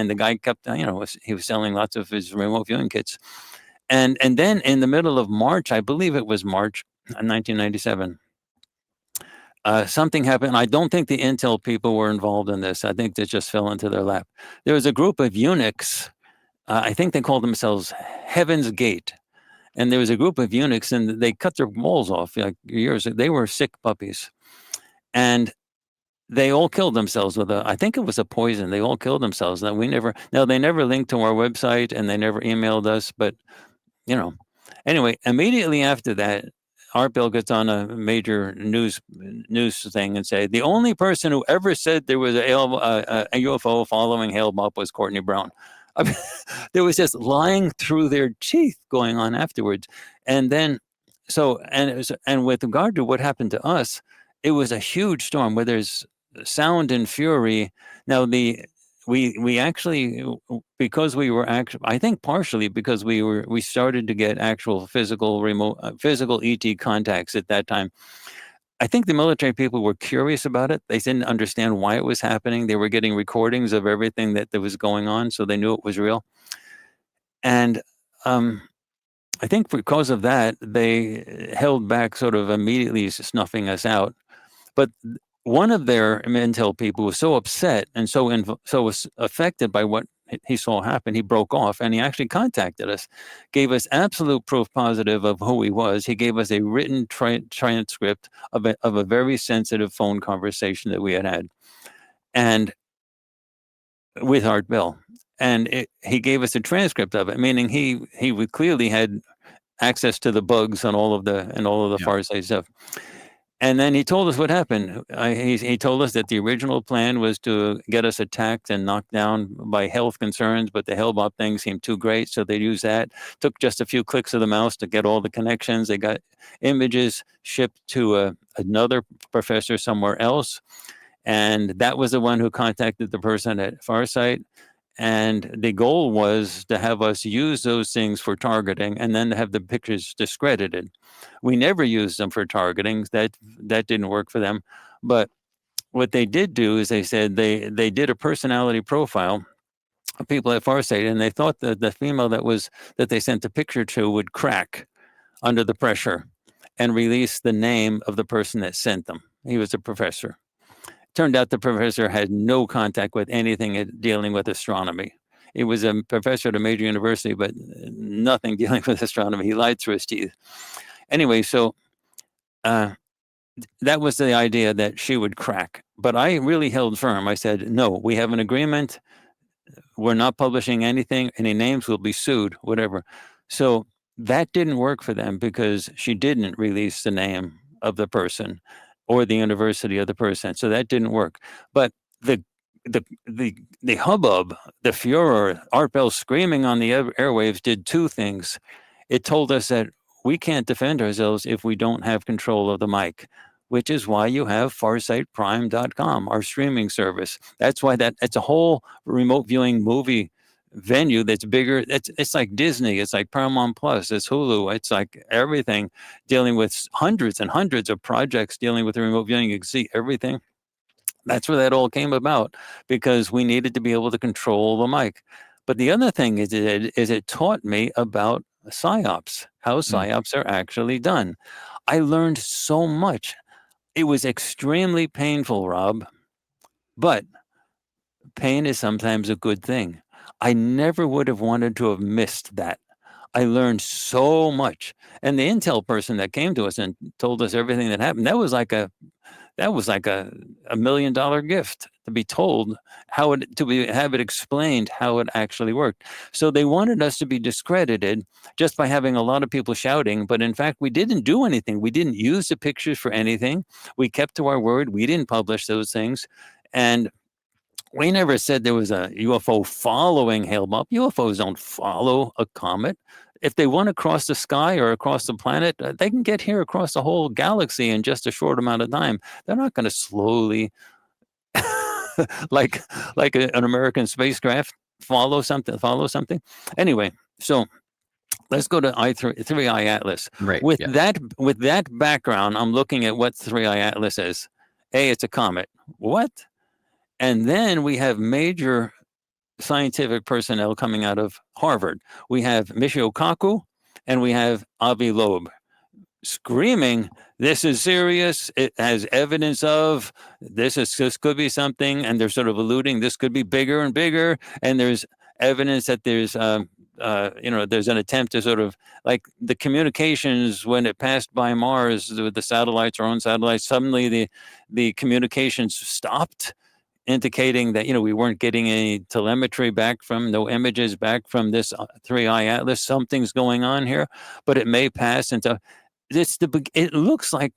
the guy kept, he was selling lots of his remote viewing kits, and then in the middle of March, I believe it was March, 1997. Something happened. I don't think the Intel people were involved in this. I think this just fell into their lap. There was a group of eunuchs. I think they called themselves Heaven's Gate. And there was a group of eunuchs, and they cut their balls off like years. They were sick puppies. And they all killed themselves with I think it was a poison. They all killed themselves. They never linked to our website, and they never emailed us. But, you know, anyway, immediately after that, Art Bell gets on a major news thing and say the only person who ever said there was a UFO following Hale-Bopp was Courtney Brown. I mean, there was just lying through their teeth going on afterwards, and then and with regard to what happened to us, it was a huge storm where there's sound and fury. Now we actually, because we were actually, I think partially because we started to get actual physical ET contacts at that time. I think the military people were curious about it. They didn't understand why it was happening. They were getting recordings of everything that was going on, so they knew it was real. And I think because of that, they held back, sort of immediately snuffing us out. But one of their Intel people was so upset and so was affected by what he saw happen. He broke off, and he actually contacted us, gave us absolute proof positive of who he was. He gave us a written transcript of a very sensitive phone conversation that we had, and with Art Bell. And he gave us a transcript of it, meaning he would clearly had access to the bugs and all of the
Yeah.
Farsight stuff. And then he told us what happened. He told us that the original plan was to get us attacked and knocked down by health concerns, but the Hale-Bopp thing seemed too great, so they used that. Took just a few clicks of the mouse to get all the connections. They got images shipped to another professor somewhere else, and that was the one who contacted the person at Farsight. And the goal was to have us use those things for targeting and then have the pictures discredited. We never used them for targeting. That didn't work for them. But what they did do is they said they did a personality profile of people at Farsight, and they thought that the female that they sent the picture to would crack under the pressure and release the name of the person that sent them. He was a professor. Turned out the professor had no contact with anything dealing with astronomy. He was a professor at a major university, but nothing dealing with astronomy. He lied through his teeth. Anyway, so that was the idea, that she would crack. But I really held firm. I said, no, we have an agreement. We're not publishing anything. Any names will be sued, whatever. So that didn't work for them because she didn't release the name of the person or the university of the person. So that didn't work. But the the hubbub, the furor, Art Bell screaming on the airwaves did two things. It told us that we can't defend ourselves if we don't have control of the mic, which is why you have FarsightPrime.com, our streaming service. That's why it's a whole remote viewing movie venue that's bigger. It's like Disney, it's like Paramount Plus, it's Hulu, it's like everything, dealing with hundreds and hundreds of projects dealing with the remote viewing. You can see everything. That's where that all came about, because we needed to be able to control the mic. But the other thing it taught me about psyops, how
Mm.
psyops are actually done. I learned so much. It was extremely painful, Rob, but pain is sometimes a good thing. I never would have wanted to have missed that. I learned so much. And the Intel person that came to us and told us everything that happened, that was like That was like a $1 million gift to be told have it explained how it actually worked. So they wanted us to be discredited just by having a lot of people shouting. But in fact, we didn't do anything. We didn't use the pictures for anything. We kept to our word. We didn't publish those things. And we never said there was a UFO following Hale-Bopp. UFOs don't follow a comet. If they want to cross the sky or across the planet, they can get here across the whole galaxy in just a short amount of time. They're not going to slowly, like an American spacecraft, follow something. Anyway, so let's go to Three Eye Atlas.
Right.
With
Yeah.
that background, I'm looking at what Three Eye Atlas is. It's a comet. What? And then we have major scientific personnel coming out of Harvard. We have Michio Kaku and we have Avi Loeb screaming, "This is serious. It has evidence of this could be something," and they're sort of alluding this could be bigger and bigger. And there's evidence that there's there's an attempt to sort of like the communications when it passed by Mars with the satellites, our own satellites. Suddenly the communications stopped, indicating that we weren't getting any telemetry back from, no images back from this Three Eye Atlas. Something's going on here, but it may pass into it looks like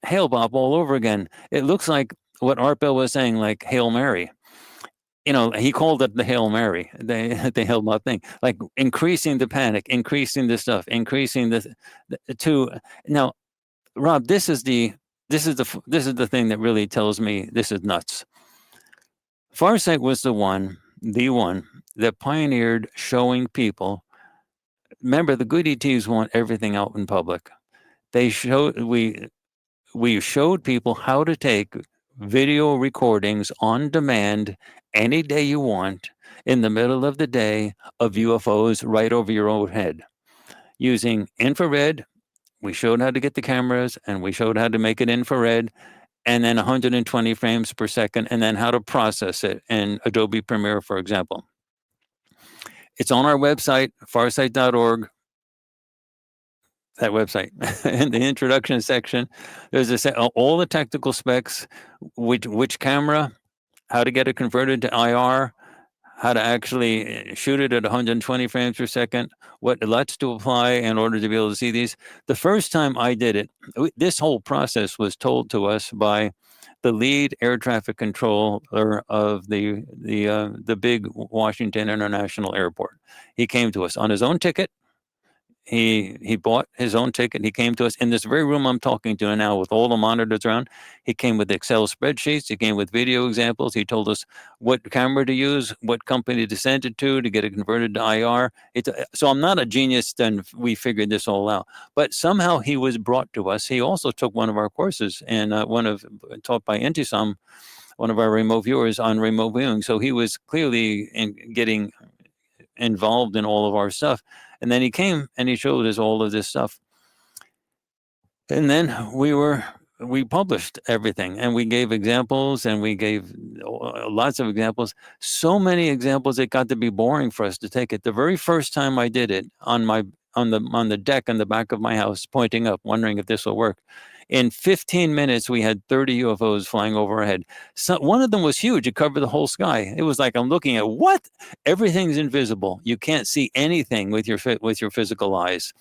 Hale-Bopp all over again. It looks like what Art Bell was saying, like Hail Mary. He called it the Hail Mary, the Hale-Bopp thing, like increasing the panic, increasing the stuff, increasing the to now, Rob. This is the thing that really tells me this is nuts. Farsight was the one that pioneered showing people. Remember, the good ETs want everything out in public. We showed people how to take video recordings on demand any day you want in the middle of the day of UFOs right over your own head using infrared. We showed how to get the cameras and we showed how to make it infrared, and then 120 frames per second, and then how to process it in Adobe Premiere, for example. It's on our website, farsight.org. That website. In the introduction section, there's all the technical specs, which camera, how to get it converted to IR, how to actually shoot it at 120 frames per second, what LUTs to apply in order to be able to see these. The first time I did it, this whole process was told to us by the lead air traffic controller of the big Washington International Airport. He came to us on his own ticket. He bought his own ticket. He came to us in this very room I'm talking to now with all the monitors around. He came with Excel spreadsheets. He came with video examples. He told us what camera to use, what company to send it to get it converted to IR. So I'm not a genius, and we figured this all out. But somehow he was brought to us. He also took one of our courses and taught by Intisam, one of our remote viewers on remote viewing. So he was clearly getting involved in all of our stuff. And then he came and he showed us all of this stuff. And then we published everything, and we gave examples, and we gave lots of examples. So many examples, it got to be boring for us to take it. The very first time I did it on the deck in the back of my house, pointing up, wondering if this will work. In 15 minutes, we had 30 UFOs flying over our head. So one of them was huge. It covered the whole sky. It was like I'm looking at what? Everything's invisible. You can't see anything with your physical eyes.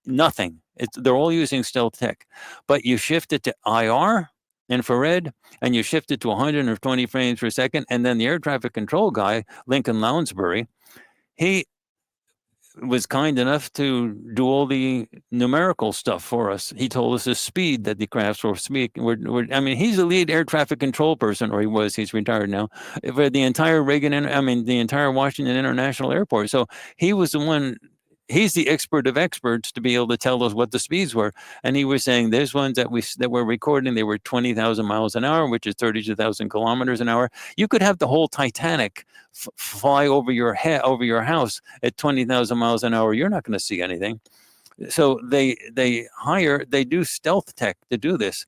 Nothing. They're all using stealth tech. But you shift it to IR, infrared, and you shift it to 120 frames per second. And then the air traffic control guy, Lincoln Lounsbury, he was kind enough to do all the numerical stuff for us. He told us the speed that the crafts were speaking. He's the lead air traffic control person, or he was. He's retired now for the entire the entire Washington International Airport. So he was the one. He's the expert of experts to be able to tell us what the speeds were. And he was saying there's ones that we're recording. They were 20,000 miles an hour, which is 32,000 kilometers an hour. You could have the whole Titanic fly over your head, over your house at 20,000 miles an hour. You're not going to see anything. So they do stealth tech to do this.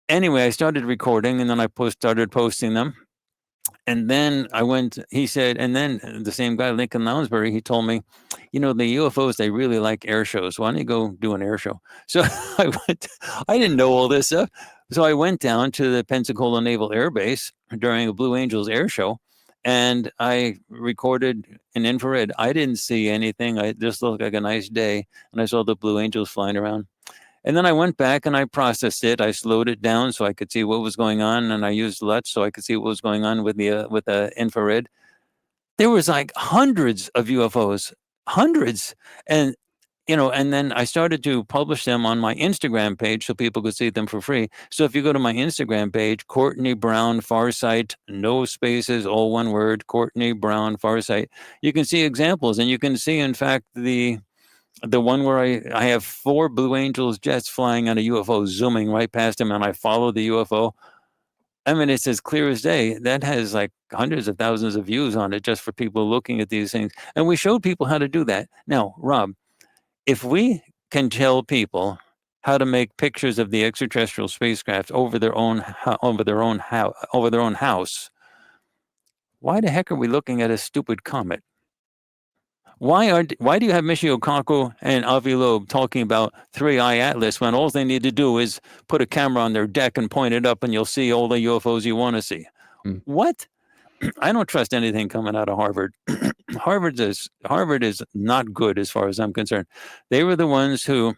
Anyway, I started recording, and then I started posting them. And then he said, and then the same guy, Lincoln Lounsbury, he told me, the UFOs, they really like air shows. Why don't you go do an air show? So I didn't know all this stuff, So I went down to the Pensacola Naval Air Base during a Blue Angels air show, and I recorded in infrared. I didn't see anything. I just looked like a nice day, and I saw the Blue Angels flying around. And then I went back and I processed it. I slowed it down so I could see what was going on, and I used LUT so I could see what was going on with the infrared. There was like hundreds of UFOs, hundreds, and and then I started to publish them on my Instagram page so people could see them for free. So if you go to my Instagram page, Courtney Brown Farsight, no spaces, all one word, Courtney Brown Farsight, you can see examples, and you can see, in fact, the one where I have 4 Blue Angels jets flying on a UFO, zooming right past them, and I follow the UFO. I mean, it's as clear as day. That has like hundreds of thousands of views on it just for people looking at these things. And we showed people how to do that. Now, Rob, if we can tell people how to make pictures of the extraterrestrial spacecraft over their own house, why the heck are we looking at a stupid comet? Why do you have Michio Kaku and Avi Loeb talking about 3-eye Atlas when all they need to do is put a camera on their deck and point it up and you'll see all the UFOs you want to see?
Mm.
What? I don't trust anything coming out of Harvard. Harvard is not good as far as I'm concerned. They were the ones who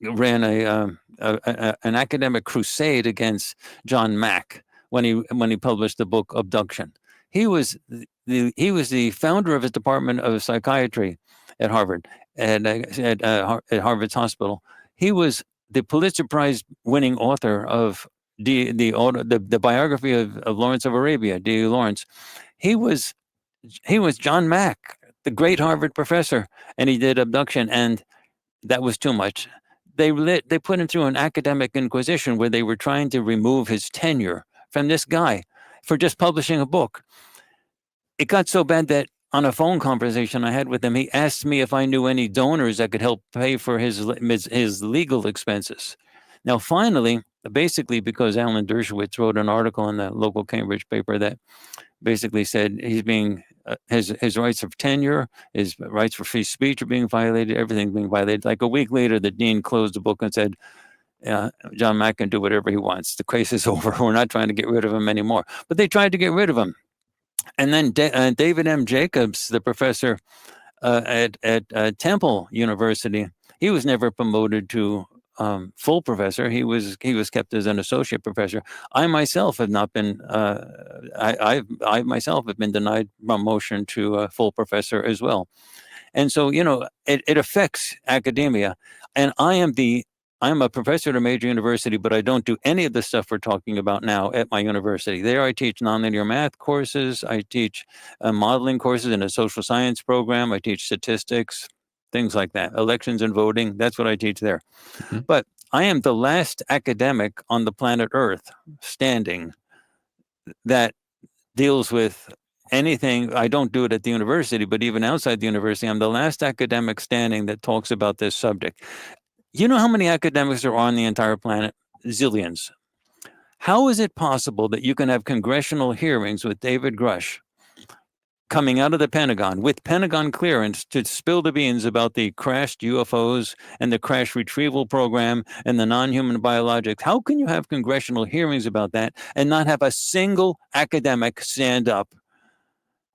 ran an academic crusade against John Mack when he published the book Abduction. He was the founder of his department of psychiatry at Harvard, at Harvard's hospital. He was the Pulitzer Prize winning author of the biography of Lawrence of Arabia, D. Lawrence. He was John Mack, the great Harvard professor, and he did Abduction, and that was too much. They put him through an academic inquisition where they were trying to remove his tenure from this guy for just publishing a book. It got so bad that on a phone conversation I had with him, he asked me if I knew any donors that could help pay for his legal expenses. Now, finally, basically because Alan Dershowitz wrote an article in the local Cambridge paper that basically said he's being his rights of tenure, his rights for free speech are being violated, everything's being violated. Like a week later, the dean closed the book and said, John Mack can do whatever he wants. The case is over. We're not trying to get rid of him anymore. But they tried to get rid of him. And then David M. Jacobs, the professor at Temple University, he was never promoted to full professor. He was kept as an associate professor. I myself have not been. I myself have been denied promotion to full professor as well. And so it affects academia. And I'm a professor at a major university, but I don't do any of the stuff we're talking about now at my university. There, I teach nonlinear math courses. I teach modeling courses in a social science program. I teach statistics, things like that, elections and voting. That's what I teach there.
Mm-hmm.
But I am the last academic on the planet Earth standing that deals with anything. I don't do it at the university, but even outside the university, I'm the last academic standing that talks about this subject. You know how many academics are on the entire planet? Zillions. How is it possible that you can have congressional hearings with David Grush coming out of the Pentagon with Pentagon clearance to spill the beans about the crashed UFOs and the crash retrieval program and the non-human biologics? How can you have congressional hearings about that and not have a single academic stand up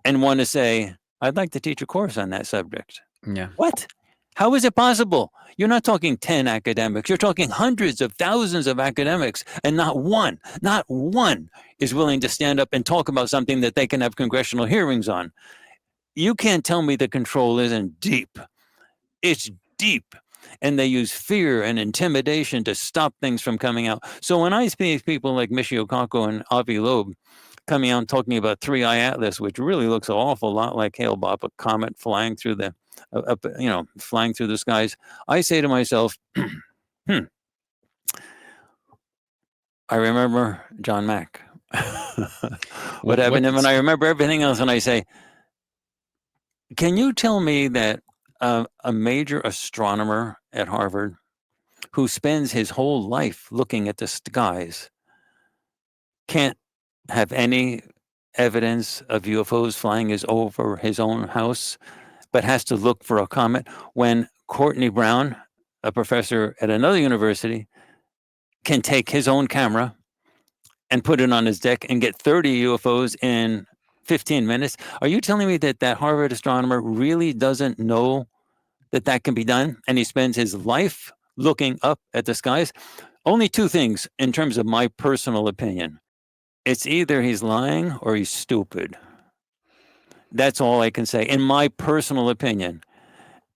and want to say, I'd like to teach a course on that subject?
Yeah.
What? How is it possible? You're not talking 10 academics. You're talking hundreds of thousands of academics, and not one is willing to stand up and talk about something that they can have congressional hearings on. You can't tell me the control isn't deep. It's deep. And they use fear and intimidation to stop things from coming out. So when I see people like Michio Kaku and Avi Loeb coming out and talking about 3-eye Atlas, which really looks an awful lot like Hale-Bopp, a comet flying through the flying through the skies, I say to myself, I remember John Mack. What happened to him? And I remember everything else. And I say, can you tell me that a major astronomer at Harvard who spends his whole life looking at the skies can't have any evidence of UFOs flying over his own house, but has to look for a comet, when Courtney Brown, a professor at another university, can take his own camera and put it on his deck and get 30 UFOs in 15 minutes. Are you telling me that that Harvard astronomer really doesn't know that that can be done? And he spends his life looking up at the skies? Only two things in terms of my personal opinion. It's either he's lying or he's stupid. That's all I can say, in my personal opinion.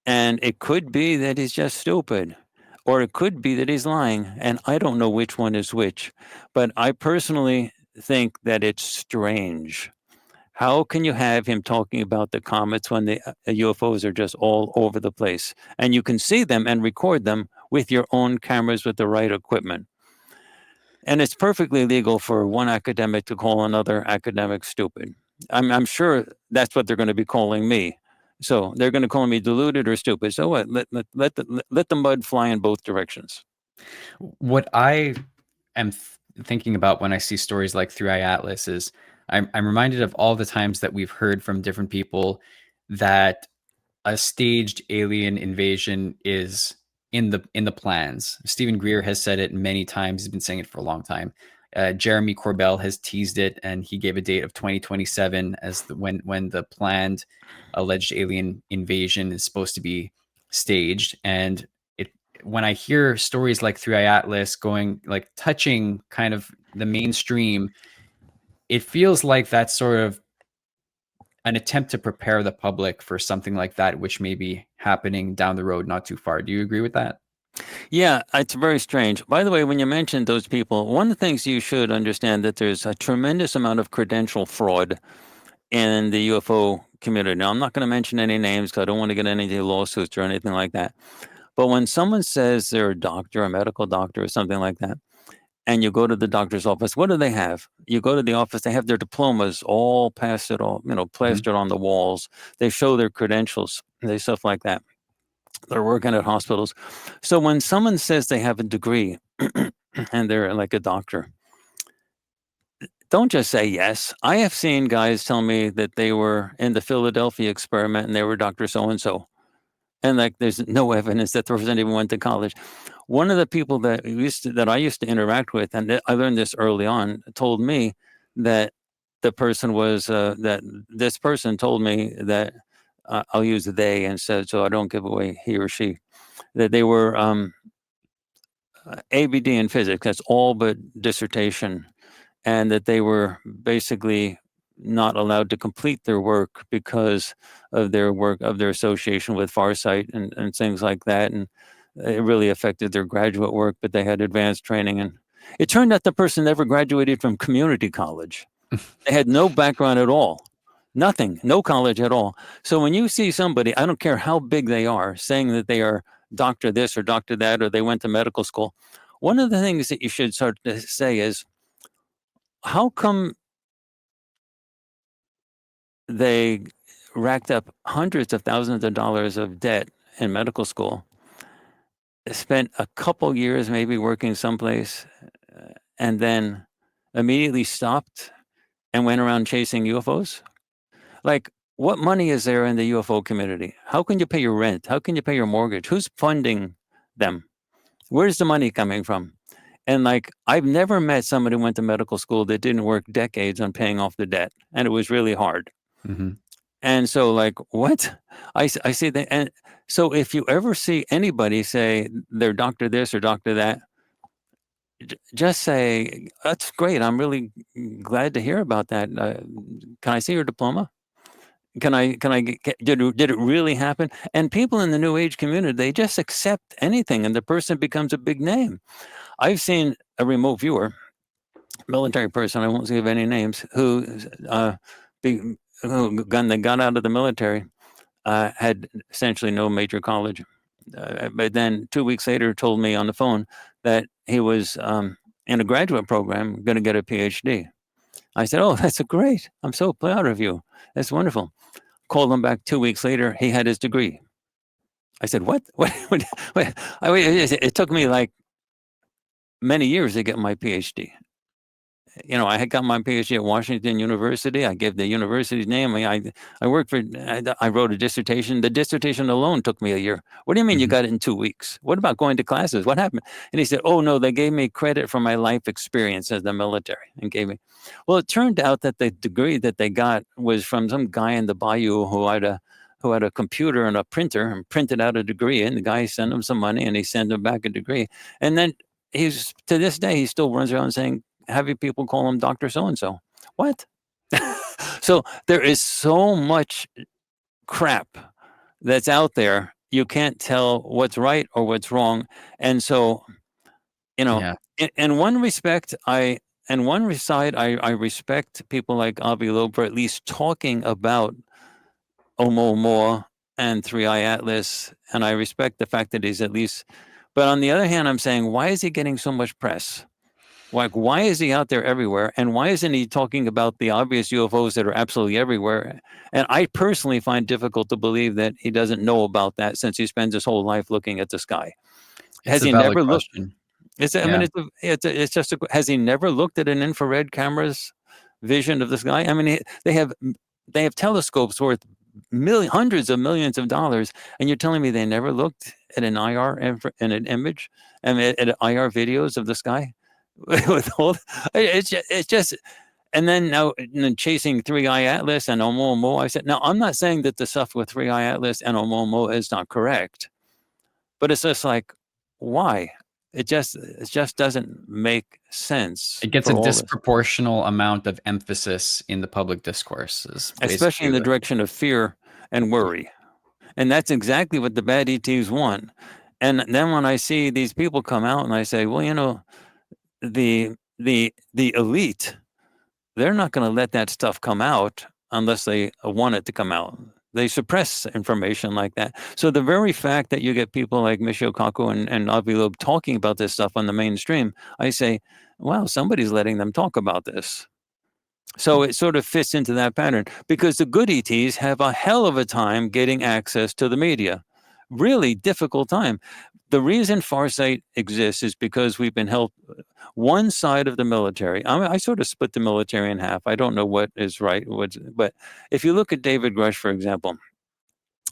And it could be that he's just stupid, or it could be that he's lying. And I don't know which one is which. But I personally think that it's strange. How can you have him talking about the comets when the UFOs are just all over the place? And you can see them and record them with your own cameras with the right equipment. And it's perfectly legal for one academic to call another academic stupid. I'm sure that's what they're going to be calling me. So they're going to call me deluded or stupid. So what? Let the mud fly in both directions.
What I am thinking about when I see stories like Three Eye Atlas is I'm reminded of all the times that we've heard from different people that a staged alien invasion is in the plans. Stephen Greer has said it many times. He's been saying it for a long time. Jeremy Corbell has teased it, and he gave a date of 2027 as when the planned alleged alien invasion is supposed to be staged. And it when I hear stories like Three Eye Atlas going like touching kind of the mainstream, it feels like that's sort of an attempt to prepare the public for something like that, which may be happening down the road not too far. Do you agree with that?
Yeah, it's very strange. By the way, when you mentioned those people, one of the things you should understand that there's a tremendous amount of credential fraud in the UFO community. Now, I'm not going to mention any names because I don't want to get any lawsuits or anything like that. But when someone says they're a doctor, a medical doctor, or something like that, and you go to the doctor's office, what do they have? You go to the office, they have their diplomas all plastered, plastered on the walls. They show their credentials, they stuff like that. They're working at hospitals. So when someone says they have a degree and they're like a doctor, don't just say yes. I have seen guys tell me that they were in the Philadelphia experiment and they were Dr. So and so. And like there's no evidence that the person even went to college. One of the people that I used to interact with, and I learned this early on, told me that the person was that this person told me that I'll use they instead, so I don't give away he or she, that they were ABD in physics. That's all but dissertation, and that they were basically not allowed to complete their work because of their association with Farsight and things like that. And it really affected their graduate work, but they had advanced training. And it turned out the person never graduated from community college. They had no background at all, nothing, no college at all. So when you see somebody, I don't care how big they are, saying that they are doctor this or doctor that, or they went to medical school, one of the things that you should start to say is, how come they racked up hundreds of thousands of dollars of debt in medical school, spent a couple years maybe working someplace, and then immediately stopped and went around chasing UFOs? Like, what money is there in the UFO community? How can you pay your rent? How can you pay your mortgage? Who's funding them? Where's the money coming from? And like, I've never met somebody who went to medical school that didn't work decades on paying off the debt. And it was really hard.
Mm-hmm.
And so, like, what? I see that. And so, if you ever see anybody say they're doctor this or doctor that, just say, that's great. I'm really glad to hear about that. Can I see your diploma? Can I did it really happen? And people in the New Age community, they just accept anything, and the person becomes a big name. I've seen a remote viewer, military person, I won't give any names, who got out of the military, had essentially no major college, but then 2 weeks later told me on the phone that he was in a graduate program going to get a PhD. I said, "Oh, that's great! I'm so proud of you. That's wonderful." Called him back 2 weeks later. He had his degree. I said, "What? What? It took me like many years to get my PhD." I had got my PhD at Washington University. I gave the university's name. I worked for, I wrote a dissertation. The dissertation alone took me a year. What do you mean you
Mhm.
got it in 2 weeks? What about going to classes? What happened? And he said, oh, no, they gave me credit for my life experience as the military and gave me. Well, it turned out that the degree that they got was from some guy in the bayou who had a computer and a printer and printed out a degree. And the guy sent him some money and he sent him back a degree. And then he's, to this day, he still runs around saying, having people call him Dr. So-and-so. What? So there is so much crap that's out there. You can't tell what's right or what's wrong. And so,
Yeah.
in one respect, in one side, I respect people like Avi Loeb for at least talking about Oumuamua and Three Eye Atlas, and I respect the fact that he's at least. But on the other hand, I'm saying, why is he getting so much press? Like, why is he out there everywhere? And why isn't he talking about the obvious UFOs that are absolutely everywhere? And I personally find difficult to believe that he doesn't know about that since he spends his whole life looking at the sky.
It's
Has
a
he
valid
never looked?
question.
I mean,
Yeah.
it's just has he never looked at an infrared camera's vision of the sky? I mean, they have telescopes worth hundreds of millions of dollars, and you're telling me they never looked at an IR in an image and at IR videos of the sky with all it's just. And then now chasing Three Eye Atlas and Oumuamua, I said, now I'm not saying that the stuff with Three Eye Atlas and Oumuamua is not correct, but it's just like, why? It just doesn't make sense
It gets a
for all this,
disproportional amount of emphasis in the public discourse is
especially
basically
in the
what.
direction of fear and worry. And that's exactly what the bad ETs want. And then when I see these people come out and I say, well, the elite, they're not going to let that stuff come out unless they want it to come out. They suppress information like that. So the very fact that you get people like Michio Kaku and Avi Loeb talking about this stuff on the mainstream, I say, wow, somebody's letting them talk about this. So it sort of fits into that pattern because the good ETs have a hell of a time getting access to the media. Really difficult time. The reason Farsight exists is because we've been helped. One side of the military, I sort of split the military in half. I don't know what is right, but if you look at David Grush, for example,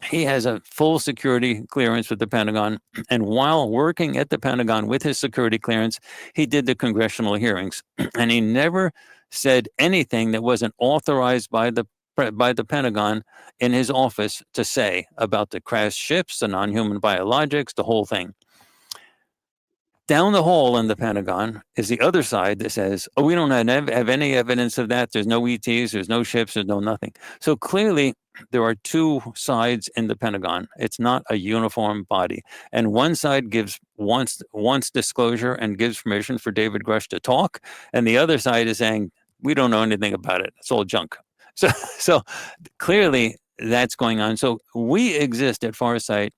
he has a full security clearance with the Pentagon. And while working at the Pentagon with his security clearance, he did the congressional hearings. And he never said anything that wasn't authorized by the Pentagon in his office to say about the crashed ships, the non-human biologics, the whole thing. Down the hall in the Pentagon is the other side that says, oh, we don't have any evidence of that. There's no ETs, there's no ships, there's no nothing. So clearly, there are two sides in the Pentagon. It's not a uniform body. And one side wants disclosure and gives permission for David Grush to talk. And the other side is saying, we don't know anything about it. It's all junk. So clearly, that's going on. So we exist at Farsight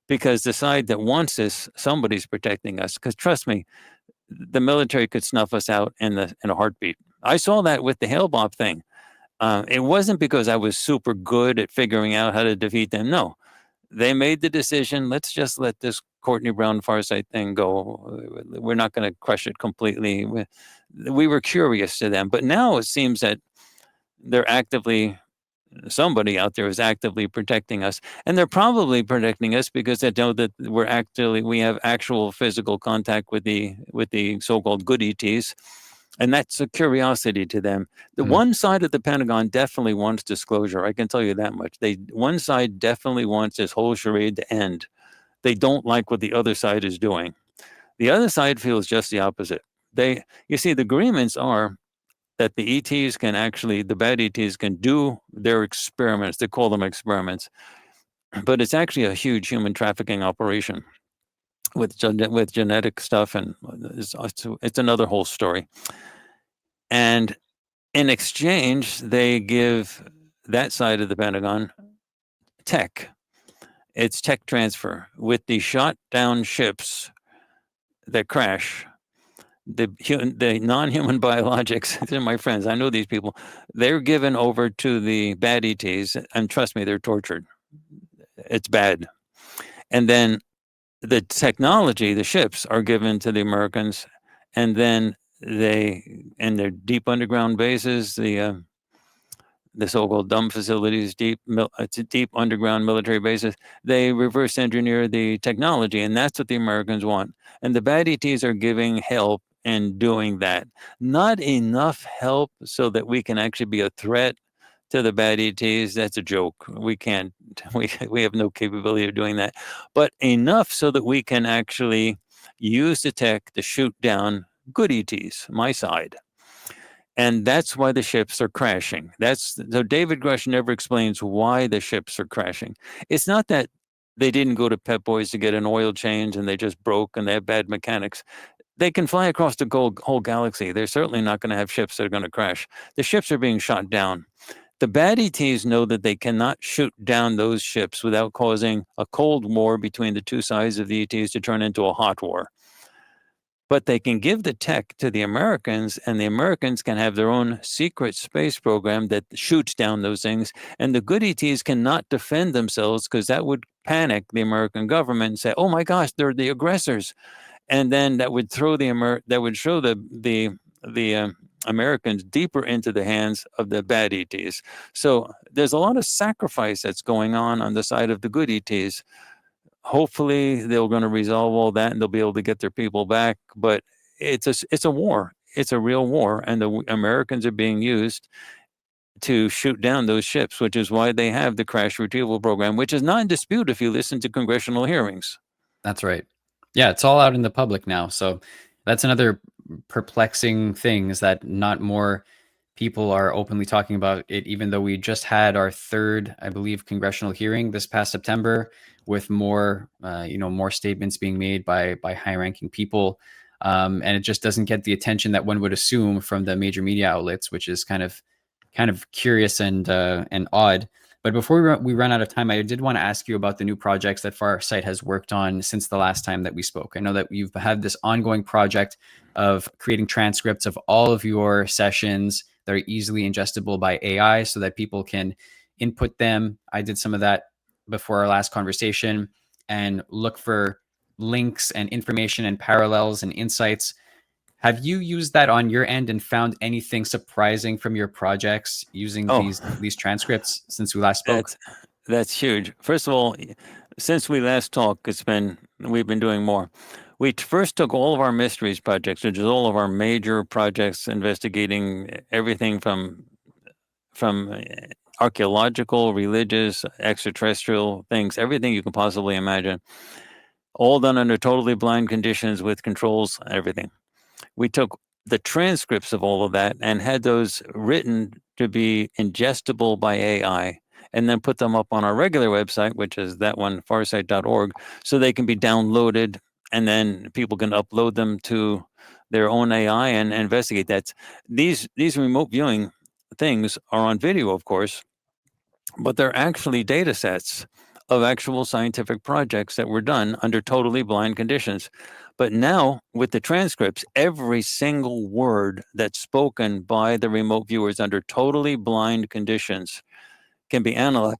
because the side that wants this, somebody's protecting us. Because trust me, the military could snuff us out in a heartbeat. I saw that with the Hale-Bopp thing. It wasn't because I was super good at figuring out how to defeat them. No, they made the decision. Let's just let this Courtney Brown Farsight thing go. We're not going to crush it completely. We were curious to them, but now it seems that they're actively somebody out there is actively protecting us, and they're probably protecting us because they know that we have actual physical contact with the so-called good ETs, and that's a curiosity to them. The
Mm.
one side of the Pentagon definitely wants disclosure. I can tell you that much. One side definitely wants this whole charade to end. They don't like what the other side is doing. The other side feels just the opposite. You see, the agreements are that the ETs can actually, the bad ETs can do their experiments. They call them experiments, but it's actually a huge human trafficking operation with genetic stuff, and it's another whole story. And in exchange, they give that side of the Pentagon tech. It's tech transfer with the shot down ships that crash. The non-human biologics, they're my friends. I know these people. They're given over to the bad ETs, and trust me, they're tortured. It's bad. And then the technology, the ships, are given to the Americans, and then in their deep underground bases, the so-called dumb facilities, deep underground military bases, they reverse engineer the technology, and that's what the Americans want. And the bad ETs are giving help in doing that. Not enough help so that we can actually be a threat to the bad ETs. That's a joke. We can't. We have no capability of doing that. But enough so that we can actually use the tech to shoot down good ETs, my side. And that's why the ships are crashing. So David Grush never explains why the ships are crashing. It's not that they didn't go to Pep Boys to get an oil change and they just broke and they have bad mechanics. They can fly across the whole galaxy. They're certainly not going to have ships that are going to crash. The ships are being shot down. The bad ETs know that they cannot shoot down those ships without causing a cold war between the two sides of the ETs to turn into a hot war. But they can give the tech to the Americans, and the Americans can have their own secret space program that shoots down those things. And the good ETs cannot defend themselves because that would panic the American government and say, "Oh my gosh, they're the aggressors," and then that would throw that would show the Americans deeper into the hands of the bad ETs. So there's a lot of sacrifice that's going on the side of the good ETs. Hopefully they're going to resolve all that and they'll be able to get their people back. But it's a war. It's a real war, and the Americans are being used to shoot down those ships, which is why they have the crash retrieval program, which is not in dispute if you listen to congressional hearings.
That's right. Yeah, it's all out in the public now. So that's another perplexing thing, is that not more people are openly talking about it, even though we just had our third, I believe, congressional hearing this past September, with more, more statements being made by high-ranking people, and it just doesn't get the attention that one would assume from the major media outlets, which is kind of curious and odd. But before we run out of time, I did want to ask you about the new projects that Farsight has worked on since the last time that we spoke. I know that you've had this ongoing project of creating transcripts of all of your sessions that are easily ingestible by AI so that people can input them. I did some of that before our last conversation and look for links and information and parallels and insights. Have you used that on your end and found anything surprising from your projects using
Oh,
these transcripts since we last spoke?
that's huge. First of all, since we last talked, we've been doing more. We first took all of our mysteries projects, which is all of our major projects investigating everything from archaeological, religious, extraterrestrial things, everything you can possibly imagine, all done under totally blind conditions with controls, everything. We took the transcripts of all of that and had those written to be ingestible by AI, and then put them up on our regular website, which is that one, farsight.org, so they can be downloaded, and then people can upload them to their own AI and investigate that. These remote viewing things are on video, of course, but they're actually data sets of actual scientific projects that were done under totally blind conditions. But now, with the transcripts, every single word that's spoken by the remote viewers under totally blind conditions can be analyzed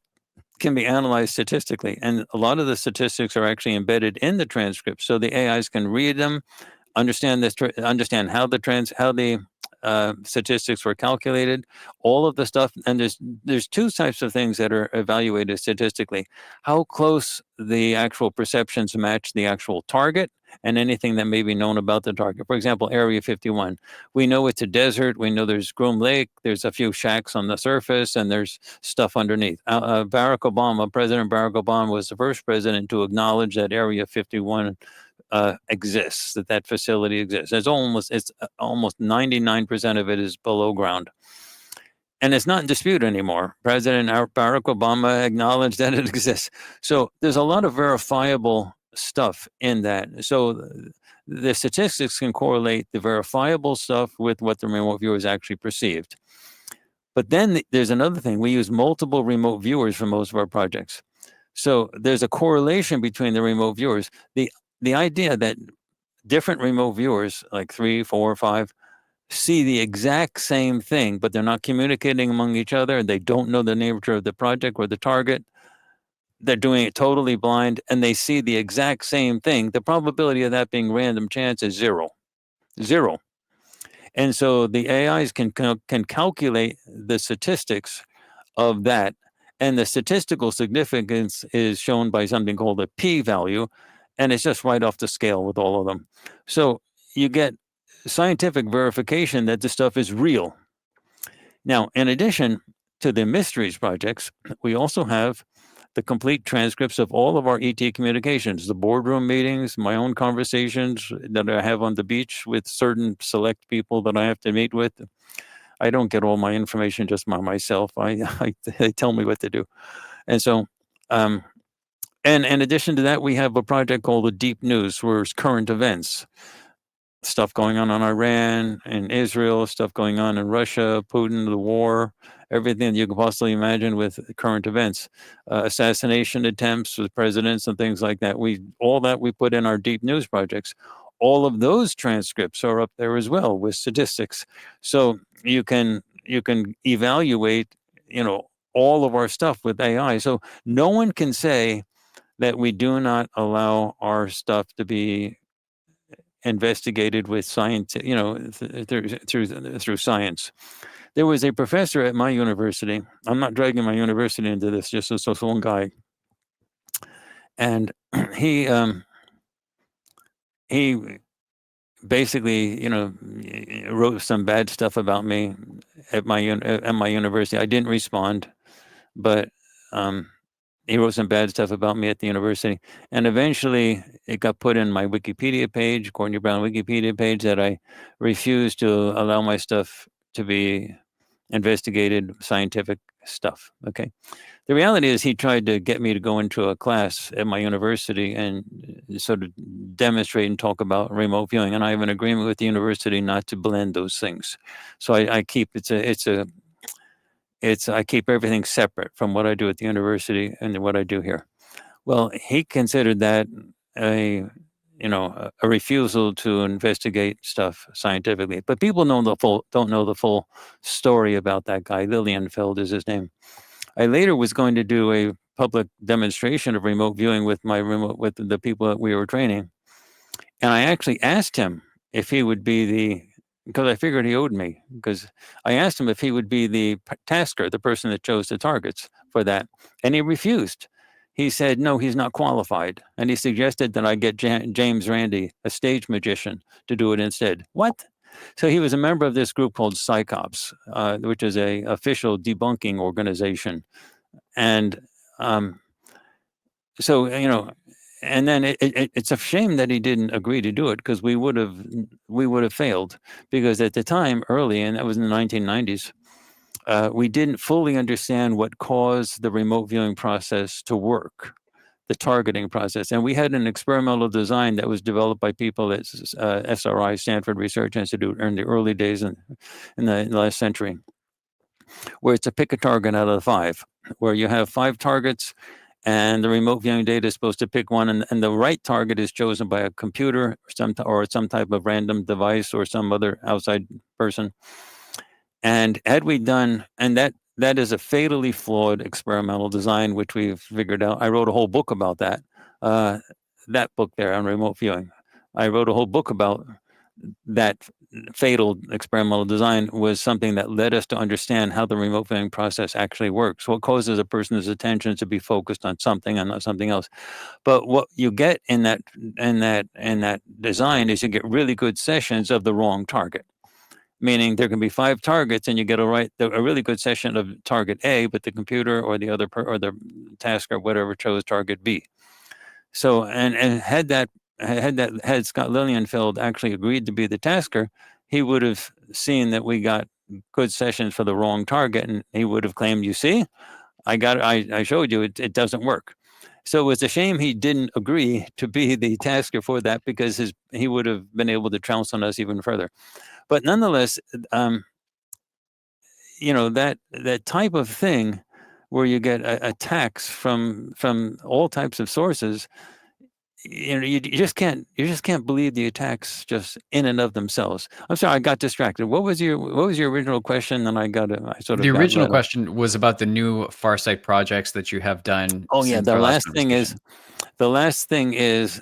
statistically. And a lot of the statistics are actually embedded in the transcripts, so the AIs can read them, understand how the statistics were calculated, all of the stuff. And there's two types of things that are evaluated statistically: how close the actual perceptions match the actual target, and anything that may be known about the target. For example, Area 51. We know it's a desert. We know there's Groom Lake. There's a few shacks on the surface, and there's stuff underneath. President Barack Obama was the first president to acknowledge that Area 51 exists, that facility exists. It's almost 99% of it is below ground, and it's not in dispute anymore. President Barack Obama acknowledged that it exists. So there's a lot of verifiable stuff in that. So the statistics can correlate the verifiable stuff with what the remote viewers actually perceived. But then there's another thing. We use multiple remote viewers for most of our projects. So there's a correlation between the remote viewers. The idea that different remote viewers, like 3, 4, 5, see the exact same thing, but they're not communicating among each other. They don't know the nature of the project or the target. They're doing it totally blind, and they see the exact same thing. The probability of that being random chance is zero. Zero. And so the AIs can calculate the statistics of that. And the statistical significance is shown by something called a p-value, and it's just right off the scale with all of them. So you get scientific verification that this stuff is real. Now, in addition to the mysteries projects, we also have the complete transcripts of all of our ET communications, the boardroom meetings, my own conversations that I have on the beach with certain select people that I have to meet with. I don't get all my information just by myself. They tell me what to do. And so, and in addition to that, we have a project called the Deep News, where it's current events, stuff going on in Iran and Israel, stuff going on in Russia, Putin, the war, everything you can possibly imagine with current events, assassination attempts with presidents and things like that. All that we put in our Deep News projects. All of those transcripts are up there as well with statistics, so you can evaluate, all of our stuff with AI. So no one can say that we do not allow our stuff to be investigated with science, through science. There was a professor at my university. I'm not dragging my university into this, just as one guy, and he he basically, wrote some bad stuff about me at my university. I didn't respond, but he wrote some bad stuff about me at the university, and eventually it got put in my Wikipedia page, Courtney Brown Wikipedia page, that I refused to allow my stuff to be investigated, scientific stuff. Okay. The reality is he tried to get me to go into a class at my university and sort of demonstrate and talk about remote viewing, and I have an agreement with the university not to blend those things. So I keep I keep everything separate from what I do at the university and what I do here. Well, he considered that a a refusal to investigate stuff scientifically. But people don't know the full story about that guy. Lilienfeld is his name. I later was going to do a public demonstration of remote viewing with with the people that we were training, and I actually asked him if he would be because I figured he owed me, because I asked him if he would be the tasker, the person that chose the targets for that, and he refused. He said, no, he's not qualified. And he suggested that I get James Randi, a stage magician, to do it instead. What? So he was a member of this group called Psyops, which is a official debunking organization. And so, and then it's a shame that he didn't agree to do it, because we would have failed, because at the time, early, and that was in the 1990s, we didn't fully understand what caused the remote viewing process to work, the targeting process. And we had an experimental design that was developed by people at SRI, Stanford Research Institute, in the early days in the last century, where it's a pick a target out of the five, where you have five targets, and the remote viewing data is supposed to pick one, and the right target is chosen by a computer or some type of random device or some other outside person. And had we done, and that is a fatally flawed experimental design, which we've figured out. I wrote a whole book about that. That book there on remote viewing. I wrote a whole book about that fatal experimental design. Was something that led us to understand how the remote viewing process actually works. What causes a person's attention to be focused on something and not something else. But what you get in that design is you get really good sessions of the wrong target. Meaning there can be five targets, and you get a really good session of target A, but the computer or the other or the tasker, whatever, chose target B. So, and had Scott Lilienfeld actually agreed to be the tasker, he would have seen that we got good sessions for the wrong target, and he would have claimed, "You see, I showed you it doesn't work." So it was a shame he didn't agree to be the tasker for that, because he would have been able to trounce on us even further. But nonetheless, that type of thing, where you get attacks from all types of sources, you just can't believe the attacks just in and of themselves. I'm sorry, I got distracted. What was your original question? And I sort
The
of got
original
led off.
question was about the new Farsight projects that you have done
Oh yeah,
since our last conversation.
the last thing is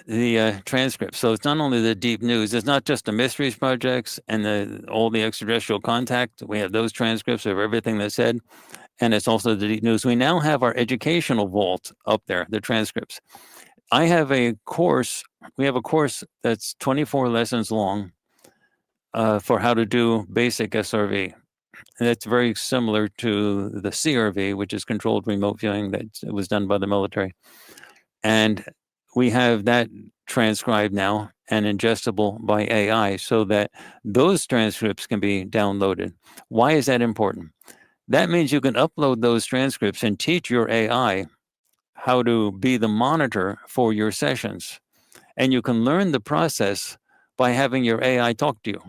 the transcripts. So it's not only the deep news. It's not just the mysteries projects and all the extraterrestrial contact. We have those transcripts of everything that's said, and it's also the deep news. We now have our educational vault up there, the transcripts. I have a course. We have a course that's 24 lessons long for how to do basic SRV. And that's very similar to the CRV, which is controlled remote viewing that was done by the military. And we have that transcribed now and ingestible by AI so that those transcripts can be downloaded. Why is that important? That means you can upload those transcripts and teach your AI how to be the monitor for your sessions. And you can learn the process by having your AI talk to you